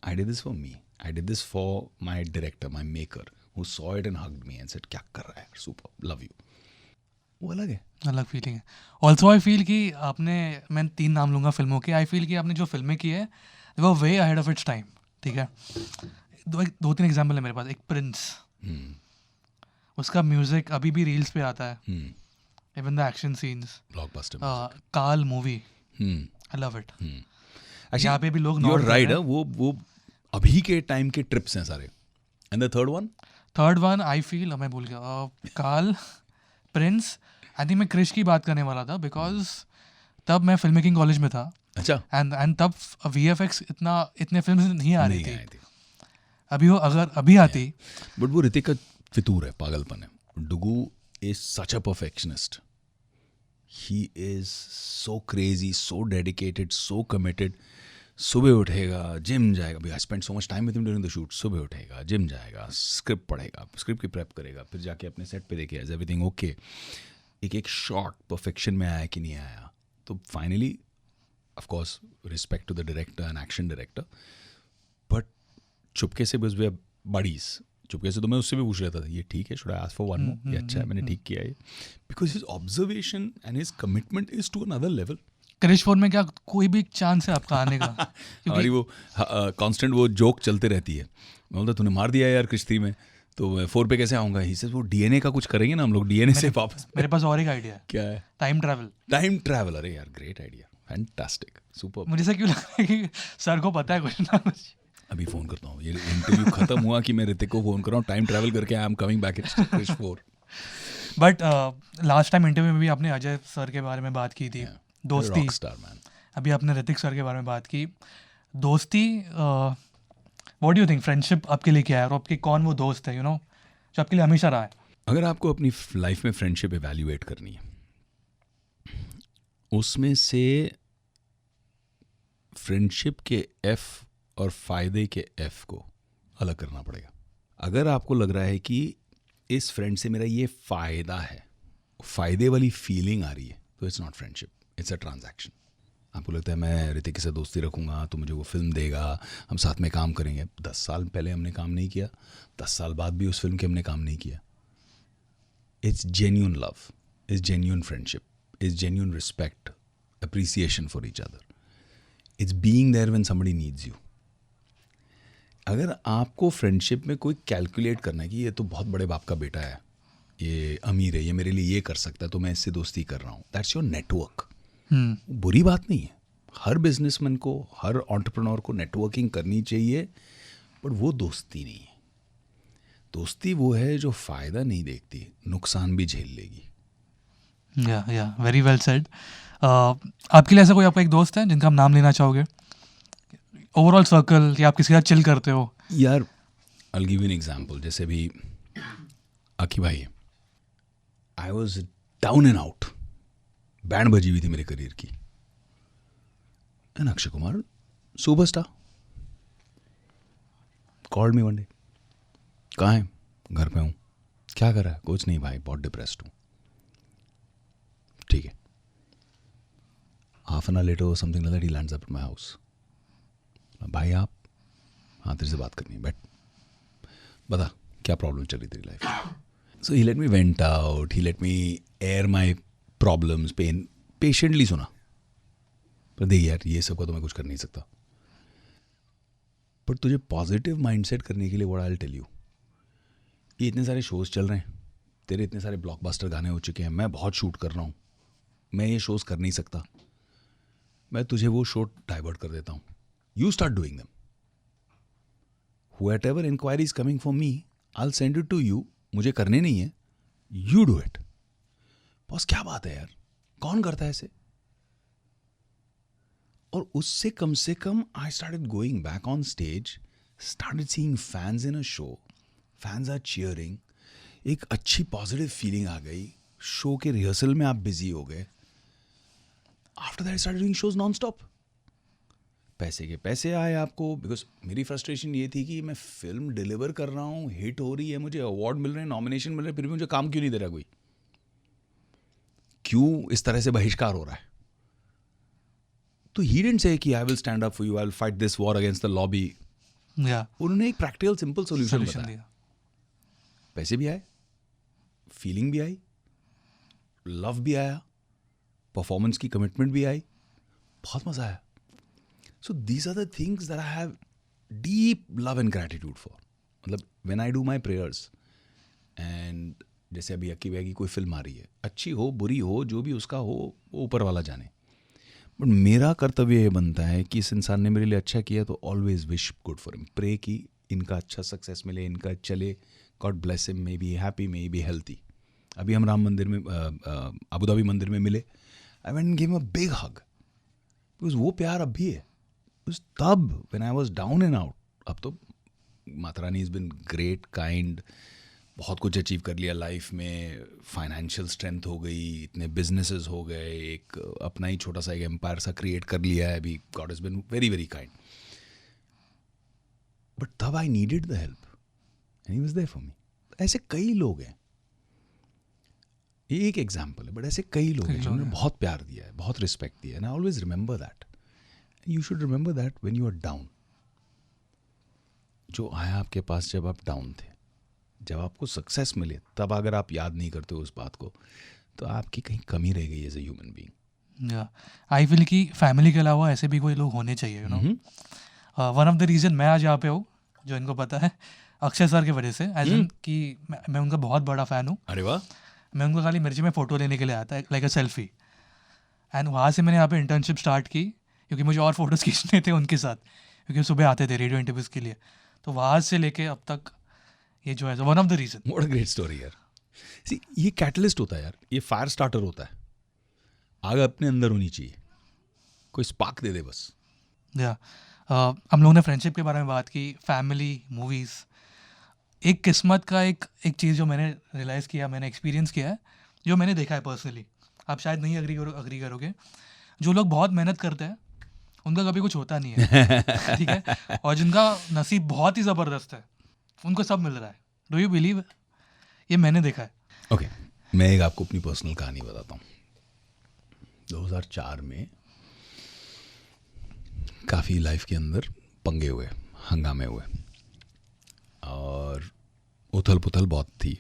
A: I did this for me. I did this for my director, my maker, who saw it and hugged me and said, क्या कर रहा है, super, love you. वो अलग है,
B: अलग feeling है। Also I feel कि आपने, मैं 3 नाम लूँगा फिल्मों के, आई फील कि आपने जो फिल्में की है वो way ahead of its time, ठीक है। 2-3 एग्जाम्पल है मेरे पास। एक प्रिंस, उसका म्यूजिक अभी भी रील्स पे आता है, even the action scenes,
A: blockbuster.
B: काल मूवी, आई लव इट। यहाँ पे भी लोग
A: यू आर राइट, वो अभी के टाइम के ट्रिप्स हैं सारे। And the third one I feel, मैं भूल गया, काल, प्रिंस। आई थिंक मैं क्रिश की बात करने वाला था, बिकॉज तब मैं फिल्म मेकिंग कॉलेज में था। अच्छा।
B: एंड तब VFX इतने फिल्म नहीं आ रही थी। अभी वो अगर अभी आती,
A: बट वो ऋतिक का फितूर है, पागलपन है। Duggu is such a perfectionist, he is so crazy, so dedicated, so committed. सुबह उठेगा, जिम जाएगा, I spend so much time with him during the shoot. सुबह उठेगा, जिम जाएगा, स्क्रिप्ट पढ़ेगा, स्क्रिप्ट की प्रेप करेगा, फिर जाके अपने सेट पे देखेगा, इज एवरीथिंग ओके, एक शॉट परफेक्शन में आया कि नहीं आया। तो finally of course respect to the director and action director, but चुपके से बिकॉज वी आर बडीज, चुपके से तो मैं उससे भी पूछ लेता था, ये ठीक है, should I ask for one more, ये अच्छा है, मैंने ठीक किया है, because his observation and his commitment is to another level.
B: Krrish 4 में क्या कोई भी चांस है आपका आने का?
A: हमारी वो कांस्टेंट वो जोक चलते रहती है। मैं बोलता तूने मार दिया यार क्रिश 3 में, तो मैं 4 पे कैसे आऊँगा? ही से वो DNA का कुछ करेंगे ना हम लोग, DNA से वापस।
B: मेरे पास और एक आइडिया है।
A: क्या है?
B: Time travel.
A: अरे यार ग्रेट आइडिया, फैंटास्टिक, सुपर।
B: मुझे क्यों लग रहा है कि सर को पता है कुछ ना कुछ।
A: अभी फ़ोन करता हूँ, ये इंटरव्यू खत्म हुआ कि मैं ऋतिक को फ़ोन कर रहा हूँ, टाइम ट्रैवल करके I am coming back in Krrish 4।
B: But last time interview में भी आपने अजय सर के बारे में बात की थी, दोस्ती।
A: Rockstar man.
B: अभी आपने ऋतिक सर के बारे में बात की, दोस्ती। What do you think, friendship आपके लिए क्या है, और आपके कौन वो दोस्त है, जो आपके लिए हमेशा रहा है?
A: अगर आपको अपनी लाइफ में फ्रेंडशिप एवेल्युएट करनी है, उसमें से फ्रेंडशिप के F और फ़ायदे के F को अलग करना पड़ेगा। अगर आपको लग रहा है कि इस फ्रेंड से मेरा ये फ़ायदा है, फ़ायदे वाली फीलिंग आ रही है, तो it's not friendship, it's a transaction. आपको लगता है मैं ऋतिक से दोस्ती रखूँगा तो मुझे वो फिल्म देगा, हम साथ में काम करेंगे। 10 साल पहले हमने काम नहीं किया, 10 साल बाद भी उस फिल्म के हमने काम नहीं किया। It's genuine love, it's genuine friendship, it's genuine respect, appreciation for each other, it's being there when somebody needs you. अगर आपको फ्रेंडशिप में कोई कैलकुलेट करना है कि ये तो बहुत बड़े बाप का बेटा है, ये अमीर है, ये मेरे लिए ये कर सकता है, तो मैं इससे दोस्ती कर रहा हूँ, दैट्स योर नेटवर्क। बुरी बात नहीं है, हर बिजनेसमैन को, हर एंटरप्रेन्योर को नेटवर्किंग करनी चाहिए, बट वो दोस्ती नहीं है। दोस्ती वो है जो फ़ायदा नहीं देखती, नुकसान भी झेल लेगी।
B: या वेरी वेल सेड। आपके लिए ऐसा कोई आपका एक दोस्त है जिनका आप नाम लेना चाहोगे, ओवरऑल सर्कल, या आप किसी के साथ चिल करते हो?
A: यार I will give you an example. जैसे भी आकी भाई, I was down and out, band बजी हुई थी मेरे करियर की, and Akshay Kumar superstar called me one day, कहाँ है? घर पे हूँ। क्या कर रहा है? कुछ नहीं भाई, बहुत डिप्रेस्ड हूँ। ठीक है, half an hour later something like that he lands up at my house. भाई आप, हाँ तेरे से बात करनी है, बैठ, बता क्या प्रॉब्लम चल रही तेरी life. So he let me vent out, he let me air my problems, pain, patiently सुना। पर देख यार, ये सब का तो मैं कुछ कर नहीं सकता, पर तुझे पॉजिटिव माइंडसेट करने के लिए what I will tell you, ये इतने सारे शोज़ चल रहे हैं, तेरे इतने सारे ब्लॉकबस्टर गाने हो चुके हैं, मैं बहुत शूट कर रहा हूँ, मैं ये शोज़ कर नहीं सकता, मैं तुझे वो शो डाइवर्ट कर देता हूँ, you start doing them, whoever inquiry is coming for me, I'll send it to you, मुझे करने नहीं है, you do it. बॉस क्या बात है यार, कौन करता है ऐसे? और उससे कम से कम I started going back on stage, started seeing fans in a show, fans are cheering, एक अच्छी पॉजिटिव फीलिंग आ गई, शो के रिहर्सल में आप बिजी हो गए. After that I started doing shows non-stop. पैसे के पैसे आए आपको, बिकॉज मेरी फ्रस्ट्रेशन ये थी कि मैं फिल्म डिलीवर कर रहा हूँ, हिट हो रही है, मुझे अवार्ड मिल रहे हैं, नॉमिनेशन मिल रहे हैं, फिर भी मुझे काम क्यों नहीं दे रहा कोई? क्यों इस तरह से बहिष्कार हो रहा है? तो ही डिडंट से कि I will stand up for you, I will fight this war against the lobby. उन्होंने एक प्रैक्टिकल सिंपल सोल्यूशन बताया. पैसे भी आए, फीलिंग भी आई, लव भी आया, परफॉर्मेंस की कमिटमेंट भी आई, बहुत मजा आया. So these are the things that I have deep love and gratitude for. मतलब when I do my prayers and जैसे अभी अक्की बैगी कोई फिल्म आ रही है, अच्छी हो बुरी हो जो भी उसका हो वो ऊपर वाला जाने, बट मेरा कर्तव्य ये बनता है कि इस इंसान ने मेरे लिए अच्छा किया तो always wish good for him, pray कि इनका अच्छा सक्सेस मिले, इनका चले, God bless him, may be happy, may be healthy. अभी हम राम मंदिर में अबू धाबी मंदिर में मिले, आई went and give him a big hug, because वो प्यार अब भी है. तब when I was down and out, अब तो Mata Rani has been great, kind, बहुत कुछ अचीव कर लिया लाइफ में, फाइनेंशियल स्ट्रेंथ हो गई, इतने बिजनेसेस हो गए, एक अपना ही छोटा सा एक एम्पायर सा क्रिएट कर लिया है अभी. God has been very very kind. But तब I needed the help and he was there for me. ऐसे कई लोग हैं, ये एक एग्जाम्पल है, बट ऐसे कई लोग हैं जिन्होंने बहुत प्यार दिया है, बहुत रिस्पेक्ट दिया है. and I always remember that. You should remember that when you are down. जो आया आपके पास जब आप डाउन थे, जब आपको सक्सेस मिले, तब अगर आप याद नहीं करते हो उस बात को, तो आपकी कहीं कमी रह गई as a human being.
B: I feel कि फैमिली के अलावा ऐसे भी कोई लोग होने चाहिए, you know. One of the reason मैं आज यहाँ पे हूँ, जो इनको पता है, अक्षय सर की वजह से, एज इन कि मैं उनका बहुत बड़ा फ़ैन हूँ.
A: अरे वाह.
B: मैं उनको खाली मिर्ची में फ़ोटो लेने के लिए आता है, लाइक अ सेल्फी. एंड वहाँ से मैंने यहाँ पे इंटर्नशिप स्टार्ट की, क्योंकि मुझे और फोटोज़ खींचने थे उनके साथ, क्योंकि सुबह आते थे रेडियो इंटरव्यूज़ के लिए. तो वहाँ से लेके अब तक ये जो है one of the reason.
A: What a great story यार. सी ये कैटलिस्ट होता है यार, ये फायर स्टार्टर होता है. आग अपने अंदर होनी चाहिए, कोई स्पार्क दे दे बस.
B: या हम लोगों ने फ्रेंडशिप के बारे में बात की, फैमिली, मूवीज़. एक किस्मत का एक चीज़ जो मैंने रियलाइज़ किया, मैंने एक्सपीरियंस किया है, जो मैंने देखा है पर्सनली, आप शायद नहीं अग्री करोगे, जो लोग बहुत मेहनत करते हैं उनका कभी कुछ होता नहीं है. ठीक है. और जिनका नसीब बहुत ही ज़बरदस्त है उनको सब मिल रहा है. Do you believe? ये मैंने देखा है.
A: ओके, मैं एक आपको अपनी पर्सनल कहानी बताता हूँ. 2004 में काफ़ी लाइफ के अंदर पंगे हुए, हंगामे हुए, और उथल पुथल बहुत थी,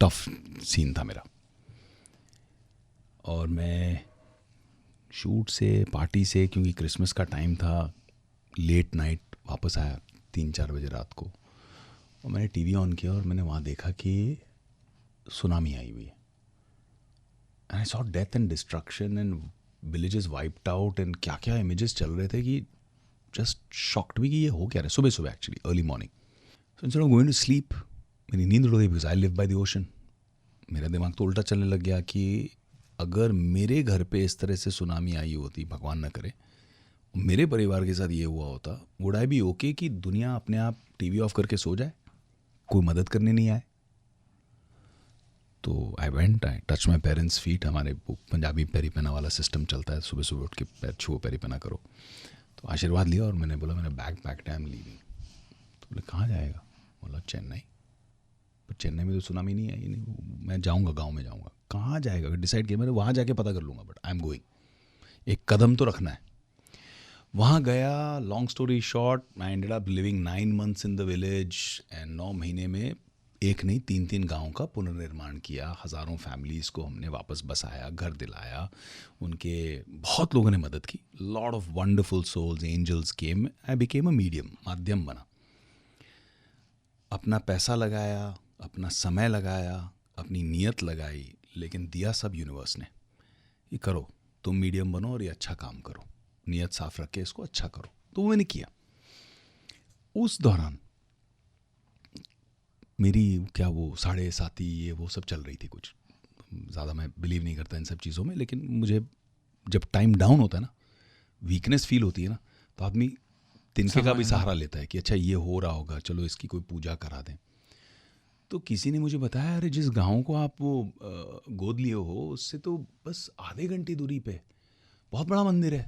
A: टफ सीन था मेरा. और मैं शूट से, पार्टी से, क्योंकि क्रिसमस का टाइम था, लेट नाइट वापस आया 3-4 बजे रात को, और मैंने टीवी ऑन किया और मैंने वहाँ देखा कि सुनामी आई हुई है. And I saw death and destruction and villages wiped out and क्या क्या इमेजेस चल रहे थे कि जस्ट शॉक्ड भी कि ये हो क्या रहा है. सुबह सुबह actually early morning. So instead of going to sleep, मेरी नींद उड़ गई, because I live by the ocean. मेरा दिमाग तो उल्टा चलने लग गया कि अगर मेरे घर पे इस तरह से सुनामी आई होती, भगवान ना करे, मेरे परिवार के साथ ये हुआ होता, वुड आई बी ओके कि दुनिया अपने आप टीवी ऑफ करके सो जाए, कोई मदद करने नहीं आए? तो I went, I touch my parents feet. हमारे पंजाबी पैरी पहना वाला सिस्टम चलता है, सुबह सुबह उठ के पैर छुओ, पैरी पहना करो. तो आशीर्वाद लिया और मैंने बोला मैंने bag packed, I am leaving. तो बोले कहाँ जाएगा? बोला चेन्नई. पर चेन्नई में तो सुनामी नहीं आई, नहीं मैं जाऊँगा, गाँव में जाऊँगा. कहाँ जाएगा? डिसाइड किया मैंने, वहाँ जाके पता कर लूँगा, बट आई एम गोइंग. एक कदम तो रखना है. वहाँ गया, long story short, I ended up living 9 months in the village. And 9 महीने में एक नहीं 3-3 गाँव का पुनर्निर्माण किया. हज़ारों फैमिलीज़ को हमने वापस बसाया, घर दिलाया, उनके बहुत लोगों ने मदद की. Lot of wonderful souls, angels came. I became a medium, माध्यम बना. अपना पैसा लगाया, अपना समय लगाया, अपनी नीयत लगाई, लेकिन दिया सब यूनिवर्स ने. ये करो, तुम मीडियम बनो और ये अच्छा काम करो. नियत साफ रख के इसको अच्छा करो। तो वो मैंने किया। उस दौरान मेरी क्या वो 7:30 ये वो सब चल रही थी कुछ, ज़्यादा मैं बिलीव नहीं करता इन सब चीज़ों में, लेकिन मुझे जब टाइम डाउन होता है ना, वीकनेस फील होती है ना, तो आदमी तिनके का भी सहारा लेता है कि अच्छा ये हो रहा होगा, चलो इसकी कोई पूजा करा दें। तो किसी ने मुझे बताया, अरे जिस गांव को आप वो गोद लिए हो उससे तो बस आधे घंटे दूरी पे बहुत बड़ा मंदिर है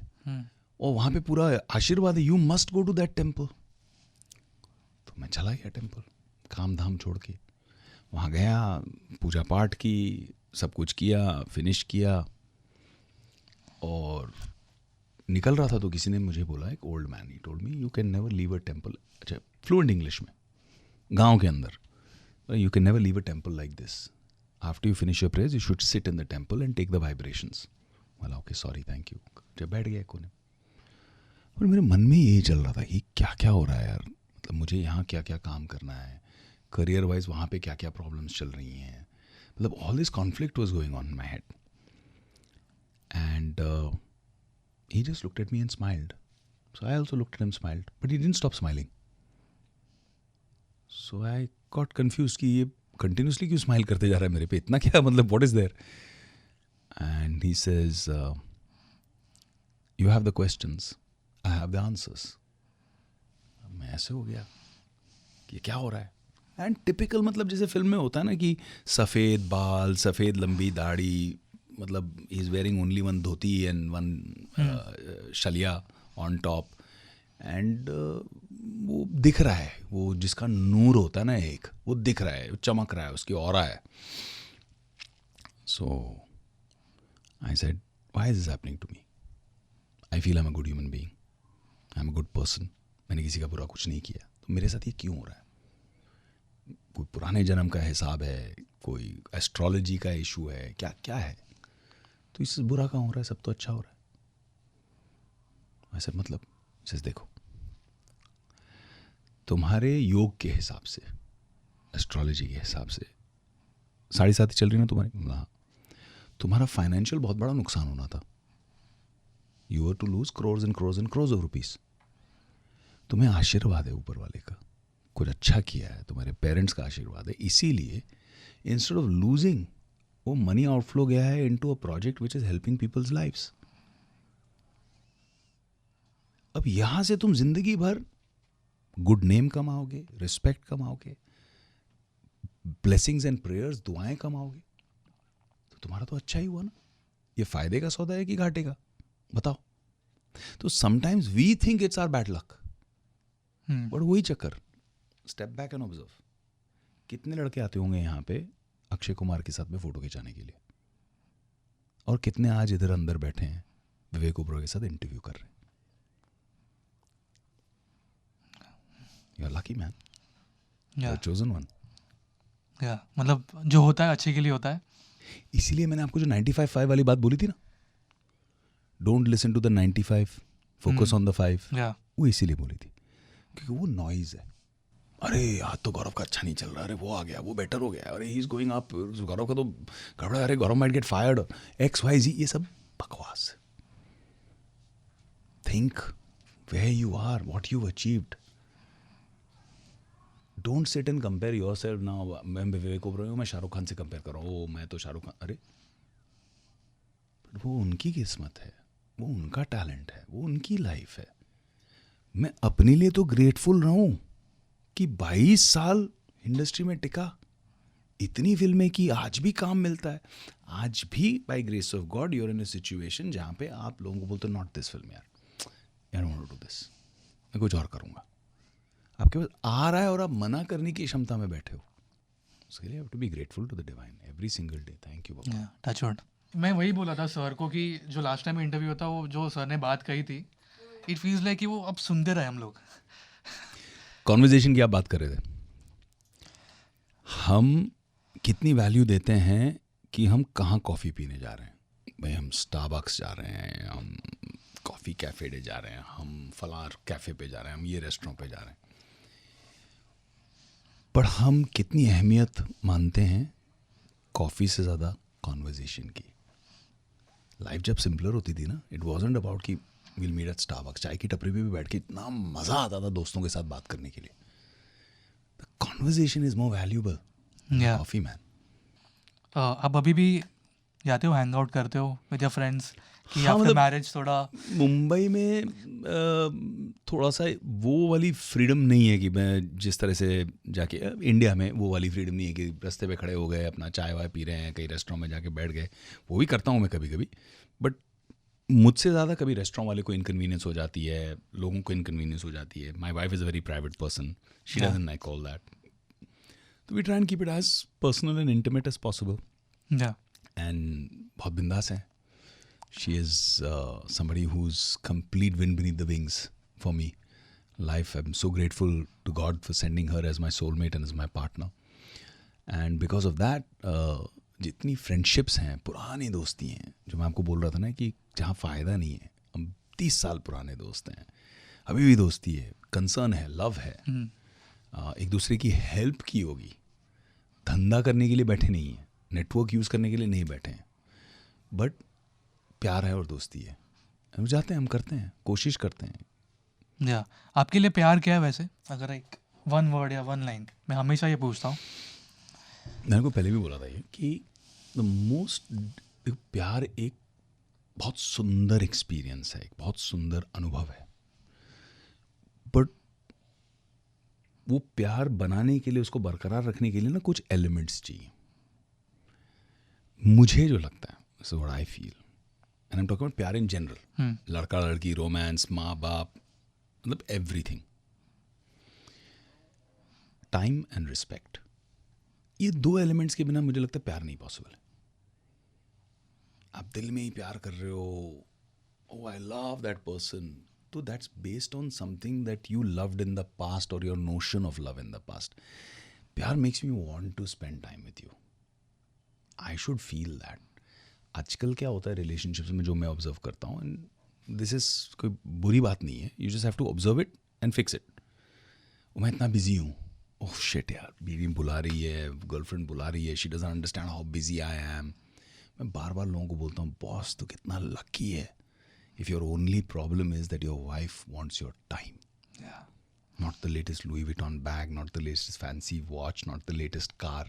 A: और वहाँ पे पूरा आशीर्वाद है, you must go to that temple. तो मैं चला गया टेम्पल, काम धाम छोड़ के वहाँ गया, पूजा पाठ की, सब कुछ किया, फिनिश किया और निकल रहा था तो किसी ने मुझे बोला, एक old man, he told me you can never leave a temple, अच्छा फ्लुएंट इंग्लिश में, गांव के अंदर, you can never leave a temple like this, after you finish your prayers you should sit in the temple and take the vibrations. बोला okay sorry thank you, जब बैठ गया कोने। और मेरे मन में यही चल रहा था कि क्या क्या हो रहा है यार, मतलब मुझे यहाँ क्या क्या काम करना है, करियर वाइज वहाँ पे क्या क्या प्रॉब्लम्स चल रही हैं, मतलब all this conflict was going on in my head and he just looked at me and smiled. So I also looked at him, smiled, but he didn't stop smiling. So I got confused कि ये continuously क्यों smile करते जा रहा है मेरे पे, इतना क्या मतलब, what is there? And he says, you have the questions, I have the answers. मैं ऐसे हो गया कि क्या हो रहा है। एंड टिपिकल मतलब जैसे फिल्म में होता है ना कि सफ़ेद बाल, सफ़ेद लंबी दाढ़ी, मतलब he is wearing only one dhoti and one शलिया ऑन टॉप, एंड वो दिख रहा है, वो जिसका नूर होता है ना एक, वो दिख रहा है, वो चमक रहा है, उसकी ऑरा है। So I said why is this happening to me, I feel I am a good human being, I am a good person, मैंने किसी का बुरा कुछ नहीं किया, तो मेरे साथ ये क्यों हो रहा है? कोई पुराने जन्म का हिसाब है, कोई एस्ट्रोलॉजी का इशू है, क्या क्या है? तो इससे बुरा कहाँ हो रहा है, सब तो अच्छा हो रहा है। ऐसा मतलब जैसे देखो, तुम्हारे योग के हिसाब से, एस्ट्रोलॉजी के हिसाब से 7:30 चल रही ना तुम्हारी, हाँ, तुम्हारा फाइनेंशियल बहुत बड़ा नुकसान होना था, you were to lose crores and crores and crores of rupees। तुम्हें आशीर्वाद है ऊपर वाले का, कुछ अच्छा किया है, तुम्हारे पेरेंट्स का आशीर्वाद है, इसीलिए इंस्टेड ऑफ लूजिंग वो मनी आउटफ्लो गया है into a project which is helping people's lives. अब यहां से तुम जिंदगी भर गुड नेम कमाओगे, रिस्पेक्ट कमाओगे, ब्लेसिंग्स एंड प्रेयर्स, दुआएं कमाओगे, तो तुम्हारा तो अच्छा ही हुआ ना। ये फायदे का सौदा है कि घाटे का, बताओ? तो sometimes we think it's our bad luck, but वही चक्कर, स्टेप बैक एंड ऑब्जर्व। कितने लड़के आते होंगे यहाँ पे अक्षय कुमार के साथ में फोटो खिंचाने के लिए, और कितने आज इधर अंदर बैठे हैं विवेक ओबरॉय के साथ इंटरव्यू कर रहे हैं। You are lucky man, you are chosen one.
B: मतलब जो होता है अच्छे के लिए होता है।
A: इसीलिए मैंने आपको जो 95-5 वाली बात बोली थी ना, don't listen to the 95, focus on the 5, वो इसीलिए बोली थी क्योंकि वो नॉइज है। अरे आज तो गौरव का अच्छा नहीं चल रहा, अरे वो आ गया, वो बेटर हो गया, अरे he is going up, Gaurav का तो गड़बड़ा, अरे Gaurav might get fired, XYZ, ये सब बकवास है। Think where you are, what you achieved. Don't sit and compare yourself now, मैं विवेक ओबरॉय हूँ, मैं शाहरुख खान से कंपेयर कर रहा हूँ, मैं तो शाहरुख खान, अरे वो उनकी किस्मत है, वो उनका टैलेंट है, वो उनकी लाइफ है। मैं अपने लिए तो ग्रेटफुल रहूं कि 22 साल इंडस्ट्री में टिका, इतनी फिल्में की, आज भी काम मिलता है, आज भी by grace of God you are in a situation जहाँ पे आप लोगों को बोलते हो नॉट दिस फिल्म, यार I don't want to do this, मैं कुछ और करूँगा। आपके पास आ रहा है और आप मना करने की क्षमता में बैठे हो, उसके लिए have to be grateful to the divine every single day. Thank you बाबा।
B: Touch wood. मैं वही बोला था सर को कि जो लास्ट टाइम इंटरव्यू था, वो जो सर ने बात कही थी, इट फील्स लाइक कि वो अब सुनते रहे हम लोग।
A: कॉन्वर्जेशन की आप बात कर रहे थे, हम कितनी वैल्यू देते हैं कि हम कहाँ कॉफ़ी पीने जा रहे हैं। भाई हम स्टारबक्स जा रहे हैं, हम कॉफ़ी कैफ़े डे जा रहे हैं, हम फलार कैफ़े पे जा रहे हैं, हम ये रेस्टोरेंट पे जा रहे हैं, पर हम कितनी अहमियत मानते हैं कॉफ़ी से ज़्यादा कॉन्वर्जेशन की। लाइफ जब सिंपलर होती थी ना, इट वॉजंट अबाउट कि विल मीट एट स्टारबक्स, चाय की टपरी पे भी बैठ के इतना मज़ा आता था दोस्तों के साथ बात करने के लिए. The conversation is more valuable
B: या
A: कॉफ़ी मैन.
B: आप अभी भी जाते हो, हैंग आउट करते हो विद योर फ्रेंड्स कि
A: हाँ,
B: आफ्टर
A: मतलब
B: मैरिज थोड़ा?
A: मुंबई में थोड़ा सा वो वाली फ्रीडम नहीं है कि मैं जिस तरह से जाके इंडिया में वो वाली फ्रीडम नहीं है कि रास्ते पे खड़े हो गए अपना चाय वाय पी रहे हैं, कहीं रेस्टोरेंट में जाके बैठ गए. वो भी करता हूँ मैं कभी कभी, बट मुझसे ज़्यादा कभी रेस्टोरेंट वाले को इनकन्वीनियंस हो जाती है, लोगों को इनकन्वीनियंस हो जाती है. My wife is a very private person, she
B: Yeah.
A: Doesn't like all that. तो we try and keep it as personal and intimate as possible.
B: Yeah
A: and बहुत बिंदास है. She is somebody who's complete wind beneath the wings for me. Life, I'm so grateful to God for sending her as my soulmate and as my partner. And because of that, जितनी friendships हैं, पुरानी दोस्ती हैं, जो मैं आपको बोल रहा था ना कि जहाँ फ़ायदा नहीं है, हम 30 साल पुराने दोस्त हैं, अभी भी दोस्ती है, कंसर्न है, लव है, एक दूसरे की हेल्प की होगी. धंधा करने के लिए बैठे नहीं हैं, नेटवर्क यूज़ करने के लिए नहीं बैठे हैं, बट प्यार है और दोस्ती है. हम जाते हैं, हम करते हैं, कोशिश करते हैं.
B: या आपके लिए प्यार क्या है वैसे? अगर एक वन वर्ड या वन लाइन, मैं हमेशा ये पूछता हूँ.
A: मैंने को पहले भी बोला था ये कि द मोस्ट, प्यार एक बहुत सुंदर एक्सपीरियंस है, एक बहुत सुंदर अनुभव है, बट वो प्यार बनाने के लिए, उसको बरकरार रखने के लिए ना कुछ एलिमेंट्स चाहिए. मुझे जो लगता है, this is what I feel, and I am talking about प्यार इन जनरल, लड़का लड़की, रोमांस, माँ बाप, मतलब एवरीथिंग. टाइम एंड रिस्पेक्ट, ये दो एलिमेंट्स के बिना मुझे लगता है प्यार नहीं पॉसिबल है. आप दिल में ही प्यार कर रहे हो, oh I love that person, तो that's based on something that you loved in the past और your notion of love in the past. प्यार makes me want to spend time with you. I should feel that. आजकल क्या होता है relationships में, जो मैं ऑब्जर्व करता हूँ, एंड दिस इज़ कोई बुरी बात नहीं है, you just have to observe it and fix it. मैं इतना बिजी हूँ, ओह शिट यार, बीवी बुला रही है, गर्लफ्रेंड बुला रही है, she doesn't understand how busy I am. मैं बार बार लोगों को बोलता हूँ, बॉस तो कितना लकी है if your only problem is that your wife wants your time. Not the latest Louis Vuitton bag, not the latest fancy watch, not the latest car.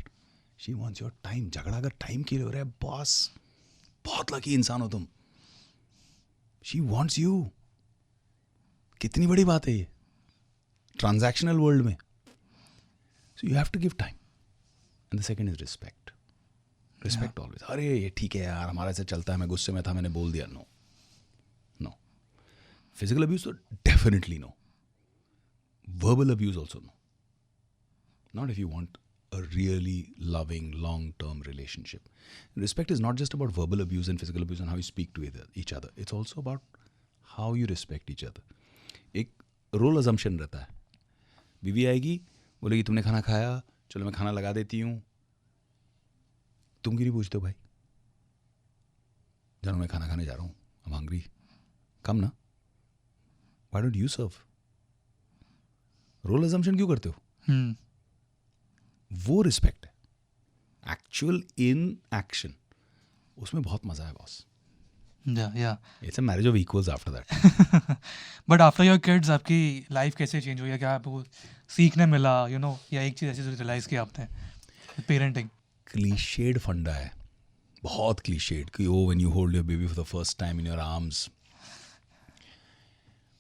A: She wants your time. झगड़ा अगर time के लिए हो रहा है, boss बहुत lucky इंसान हो तुम. She wants you. कितनी बड़ी बात है ये ट्रांजैक्शनल वर्ल्ड में. So you have to give time. And the second is respect. Respect always. अरे ये ठीक है यार, हमारा ऐसे चलता है, मैं गुस्से में था, मैंने बोल दिया. No. No. Physical abuse तो definitely no. Verbal abuse also no. Not if you want a really loving long-term relationship. Respect is not just about verbal abuse and physical abuse and how you speak to each other. It's also about how you respect each other. एक role assumption रहता है. बीवी आएगी, बोलेगी तुमने खाना खाया, चलो मैं खाना लगा देती हूँ. तुम क्यों नहीं पूछते हो भाई? जानो मैं खाना खाने जा रहा हूँ, I'm hungry. Come ना. Why don't you serve? Role assumption क्यों करते हो? वो रिस्पेक्ट है. एक्चुअल इन एक्शन, उसमें बहुत मजा है बॉस.
B: या
A: it's a marriage of equals after that.
B: But after your kids आपकी लाइफ कैसे चेंज हुई है? क्या आपको सीखने मिला, यू नो, या एक चीज़ ऐसी रियलाइज़ किया आपने पेरेंटिंग?
A: क्लीशेड फंडा है, बहुत क्लीशेड, कि oh when you hold your baby for the first time in your arms.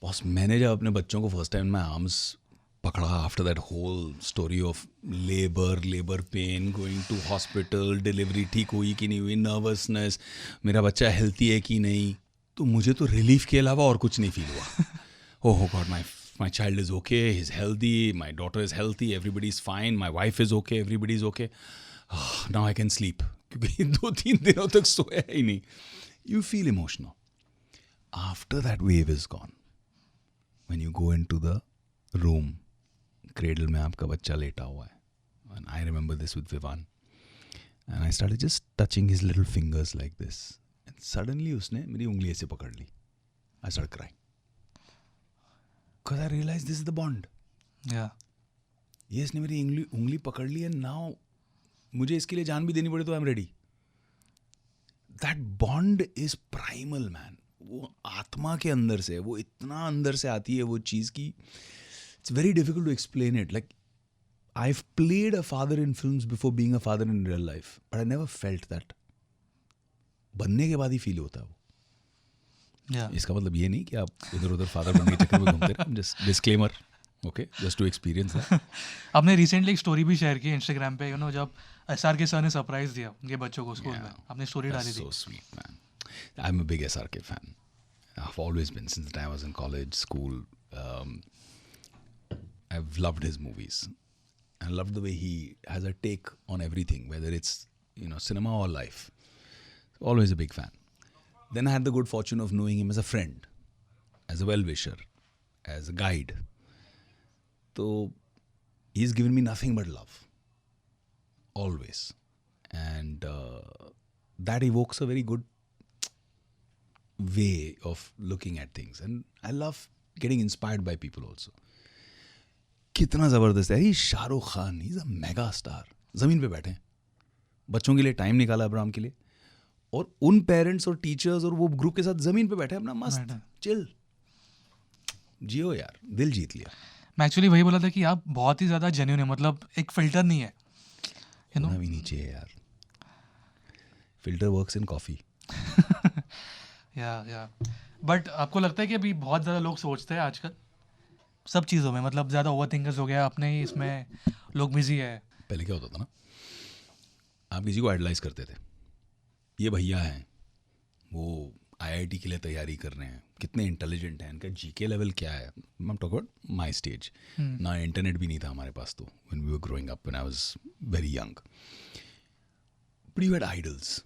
A: Boss मैंने जब अपने बच्चों को first time in my arms पकड़ा, after that whole story of labour pain, going to hospital, delivery ठीक हुई कि नहीं हुई, नर्वसनेस, मेरा बच्चा हेल्थी है कि नहीं, तो मुझे तो रिलीफ के अलावा और कुछ नहीं फील हुआ. Oh God, my child is okay, he is healthy, my daughter is healthy, everybody is fine, my wife is okay, everybody is okay, now I can sleep. क्योंकि 2-3 दिनों तक सोया ही नहीं. You feel emotional. After that wave is gone, when you go into the room, cradle में आपका बच्चा लेटा हुआ है, and I remember this with Vivan, and I started just touching his little fingers like this, and suddenly उसने मेरी उंगली ऐसे पकड़ ली. I started crying because I realized this is the bond.
B: या
A: ये इसने मेरी उंगली पकड़ ली, and now मुझे इसके लिए जान भी देनी पड़े तो I'm ready. That bond is primal, man. वो आत्मा के अंदर से, वो इतना अंदर से आती है वो चीज़ की, it's very difficult to explain it. Like I've played a father in films before being a father in real life, but I never felt that. बनने के बाद ही फील होता है वो.
B: Yeah.
A: इसका मतलब ये नहीं कि आप इधर उधर फादर बनने के चक्कर में घूमते रहे. Just disclaimer, okay, just to experience that.
B: आपने रिसेंटली एक स्टोरी भी शेयर की इंस्टाग्राम पे, जब SRK सर ने सरप्राइज दिया उनके बच्चों को स्कूल में, आपने स्टोरी डाली थी.
A: So sweet, man. I'm a big SRK fan. I've always been since the time I was in college, school. I've loved his movies. I loved the way he has a take on everything, whether it's cinema or life. Always a big fan. Then I had the good fortune of knowing him as a friend, as a well-wisher, as a guide. So he's given me nothing but love, always, and that evokes a very good way of looking at things. And I love getting inspired by people also. कितना ज़बरदस्त है ये Shahrukh Khan, is a mega star. ज़मीन पे बैठे हैं, बच्चों के लिए टाइम निकाला अब्राहम के लिए, और उन पेरेंट्स और टीचर्स और वो ग्रुप के साथ ज़मीन पे बैठे अपना मस्त चिल जियो यार, दिल जीत लिया.
B: मैं एक्चुअली वही बोला था कि आप बहुत ही ज़्यादा जेन्युइन है, मतलब एक फिल्टर नहीं है,
A: होना भी नहीं चाहिए यार. Filter works in coffee.
B: या बट आपको लगता है कि अभी बहुत ज़्यादा लोग सोचते हैं आजकल सब चीज़ों में, मतलब ज़्यादा ओवर थिंकर्स हो गया अपने ही इसमें, लोग बिजी है.
A: पहले क्या होता था ना, आप किसी को आइडलाइज करते थे, ये भैया हैं वो IIT के लिए तैयारी कर रहे हैं, कितने इंटेलिजेंट हैं, इनका GK लेवल क्या है. I am talking about my stage. ना इंटरनेट भी नहीं था हमारे पास तो, when we were growing up, when I was very young. But you had idols.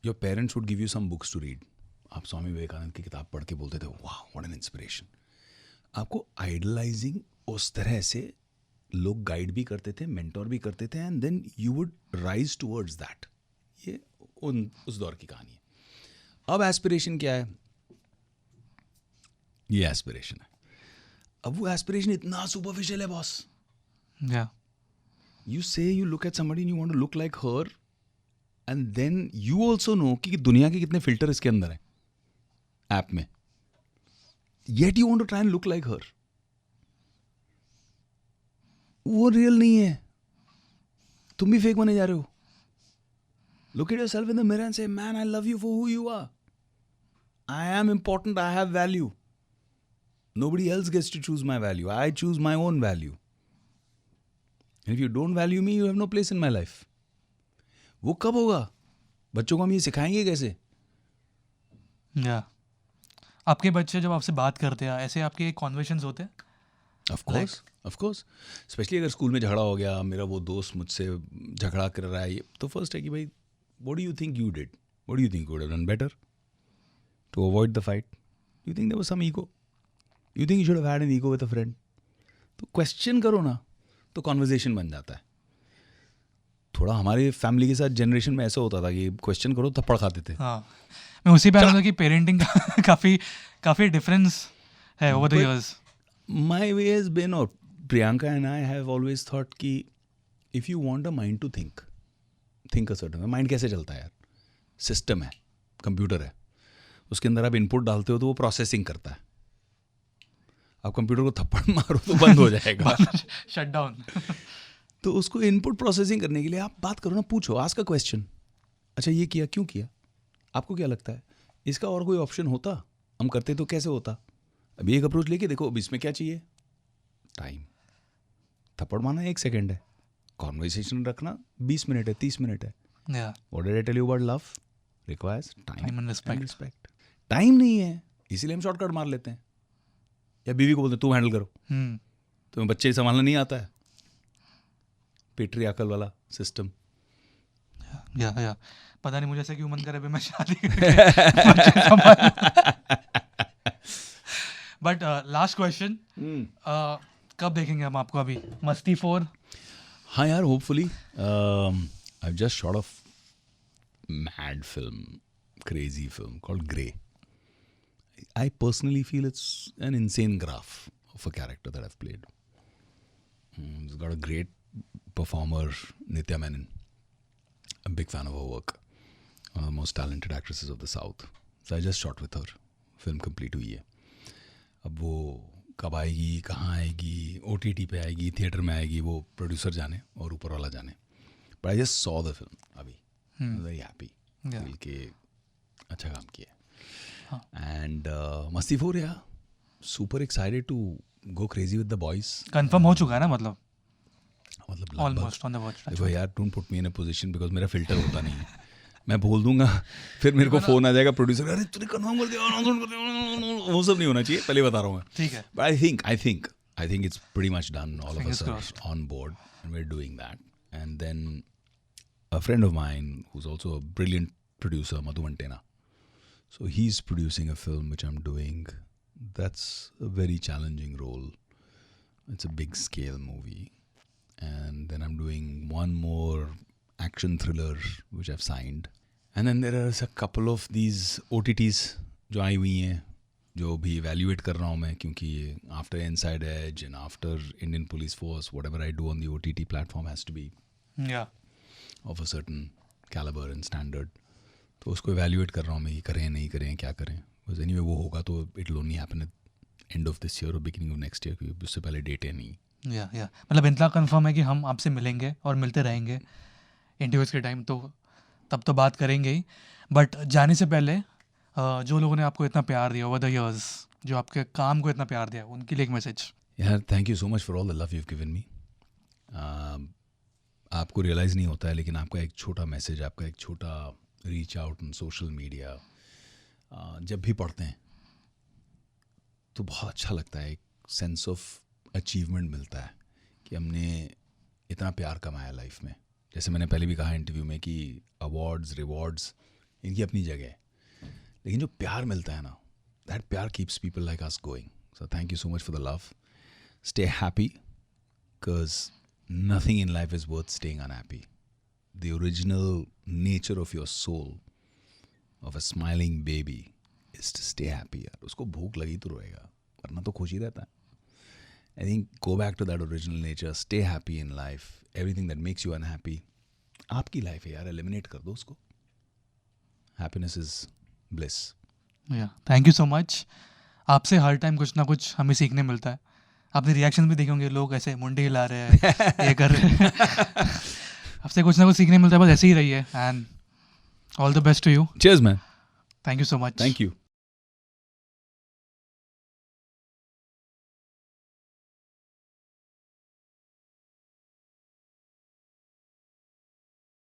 A: Your parents would give you some books to read. आप स्वामी विवेकानंद की किताब पढ़ के बोलते थे वाह व्हाट एन इंस्पिरेशन. आपको आइडलाइजिंग उस तरह से लोग गाइड भी करते थे, मेंटोर भी करते थे, and then you would rise towards that. ये उस दौर की कहानी है. अब एस्पिरेशन क्या है, ये एस्पिरेशन है. अब वो एस्पिरेशन इतना सुपरफिशियल है boss. You say you look at somebody and you want to look like her, and then you also know कि दुनिया के कितने फिल्टर इसके अंदर है ऐप में. Yet you want to try and look like her. वो रियल नहीं है, तुम भी फेक बने जा रहे हो. Look at yourself in the mirror and say, man, I love you for who you are. I am important, I have value. Nobody else gets to choose my value. I choose my own value. And if you don't value me, you have no place in my life. वो कब होगा? बच्चों को हम ये सिखाएंगे कैसे?
B: आपके बच्चे जब आपसे बात करते हैं, ऐसे आपके कॉन्वर्सेशंस होते हैं?
A: Of course. स्पेशली अगर स्कूल में झगड़ा हो गया, मेरा वो दोस्त मुझसे झगड़ा कर रहा है, तो फर्स्ट है कि भाई what do you think you did, what do you think you would have done better to avoid the fight. You think there was some ego, you think you should have had an ego with a friend. तो question करो ना, तो conversation बन जाता है. थोड़ा हमारे family के साथ जनरेशन में ऐसा होता था कि क्वेश्चन करो थप्पड़ खाते थे.
B: हाँ, मैं उसी पे आ रहा था कि पेरेंटिंग का काफ़ी डिफरेंस है over the years.
A: My way has been, और Priyanka and I have always thought कि if you want a mind to think a certain way. Mind कैसे चलता है यार, सिस्टम है, कंप्यूटर है, उसके अंदर आप इनपुट डालते हो तो वो प्रोसेसिंग करता है. आप कंप्यूटर को थप्पड़ मारो तो बंद हो जाएगा,
B: शट डाउन.
A: तो उसको इनपुट प्रोसेसिंग करने के लिए आप बात करो ना, पूछो, आस्क अ क्वेश्चन. अच्छा ये किया, क्यों किया, आपको क्या लगता है, इसका और कोई ऑप्शन होता, हम करते तो कैसे होता. अभी एक अप्रोच लेके देखो, अब इसमें क्या चाहिए, टाइम. थप्पड़ मारना 1 सेकेंड है, कॉन्वर्सेशन रखना 20 मिनट है, 30 मिनट है. What did I tell you about love requires time
B: and respect.
A: Time नहीं है, इसीलिए हम शॉर्टकट मार लेते हैं, या बीवी को बोलते हैं तू हैंडल करो. तुम्हें बच्चे संभालना नहीं आता है, पेट्रियार्कल वाला सिस्टम.
B: या पता नहीं मुझे ऐसा क्यों मन करे मैं शादी. बट लास्ट क्वेश्चन, कब देखेंगे हम आपको अभी मस्ती 4?
A: हाँ यार, hopefully. I have just shot of mad film, crazy film called Grey. I personally feel it's an insane graph of a character that I've played. It's got a great performer, Nitya Menon. I'm a big fan of her work. One of the most talented actresses of the South. So I just shot with her film complete हुई है. अब वो कब आएगी, कहाँ आएगी, OTT पे आएगी, थिएटर में आएगी, वो प्रोड्यूसर जाने और ऊपर वाला जाने. But I just saw the film अभी, वेरी हैप्पी, फील के अच्छा काम किया. एंड मस्ती 4, या super excited to go crazy with the boys.
B: Confirm हो चुका है ना, मतलब
A: मतलब
B: ऑलमोस्ट ऑन द वॉच.
A: देखो यार, don't put me in a position, because मेरा फिल्टर होता नहीं है. मैं बोल दूंगा, फिर मेरे को फोन आ जाएगा प्रोड्यूसर, अरे तूने कंफर्म कर दिया, वो सब नहीं होना चाहिए, पहले बता रहा हूँ मैं.
B: ठीक है.
A: But I think it's pretty much done. All of us are on board and we are doing that. And then a friend of mine who's also a brilliant producer, Madhu Mantena. So he's producing a film which I'm doing. That's a very challenging role. It's a big scale movie. And then I'm doing one more action thriller which I've signed. And then there are a couple of these OTTs जो आई हुई हैं, जो भी evaluate कर रहा हूँ मैं, क्योंकि after Inside Edge and after Indian Police Force, whatever I do on the OTT platform has to be of a certain caliber and standard. तो उसको evaluate कर रहा हूँ मैं, ये करें नहीं करें, क्या करें. Because anyway वो होगा तो it will only happen at end of this year or beginning of next year, क्योंकि उससे पहले डेट है नहीं.
B: या मतलब इतना कंफर्म है कि हम आपसे मिलेंगे और मिलते रहेंगे इंटरव्यूज़ के टाइम, तो तब तो बात करेंगे ही. बट जाने से पहले जो लोगों ने आपको इतना प्यार दिया ओवर द इयर्स, जो आपके काम को इतना प्यार दिया, उनके लिए एक मैसेज.
A: यार thank you so much for all the love you have given me. आपको रियलाइज़ नहीं होता है, लेकिन आपका एक छोटा मैसेज, आपका एक छोटा reach out on social media जब भी पढ़ते हैं तो बहुत अच्छा लगता है. एक सेंस ऑफ अचीवमेंट मिलता है कि हमने इतना प्यार कमाया लाइफ में. जैसे मैंने पहले भी कहा इंटरव्यू में कि अवार्ड्स, रिवॉर्ड्स, इनकी अपनी जगह है, लेकिन जो प्यार मिलता है ना, दैट प्यार keeps people like us going. So thank you so much for the love. Stay happy, because nothing in life is worth staying unhappy. The original nature of your soul, of a smiling baby, is to stay happy. यार उसको भूख लगी तो रोएगा, वरना तो खुश ही रहता है. I think go back to that original nature. Stay happy in life. Everything that makes you unhappy, आपकी लाइफ है यार, एलिमिनेट कर दो उसको. Happiness is bliss.
B: Thank you so much. आपसे हर टाइम कुछ ना कुछ हमें सीखने मिलता है. आपने रिएक्शन भी देखे होंगे, लोग ऐसे मुंडे हिला रहे हैं, ये कर रहे हैं. आपसे कुछ ना कुछ सीखने मिलता है, बस ऐसे ही रहिए. And all the best to you.
A: Cheers man.
B: Thank you so much.
A: Thank you.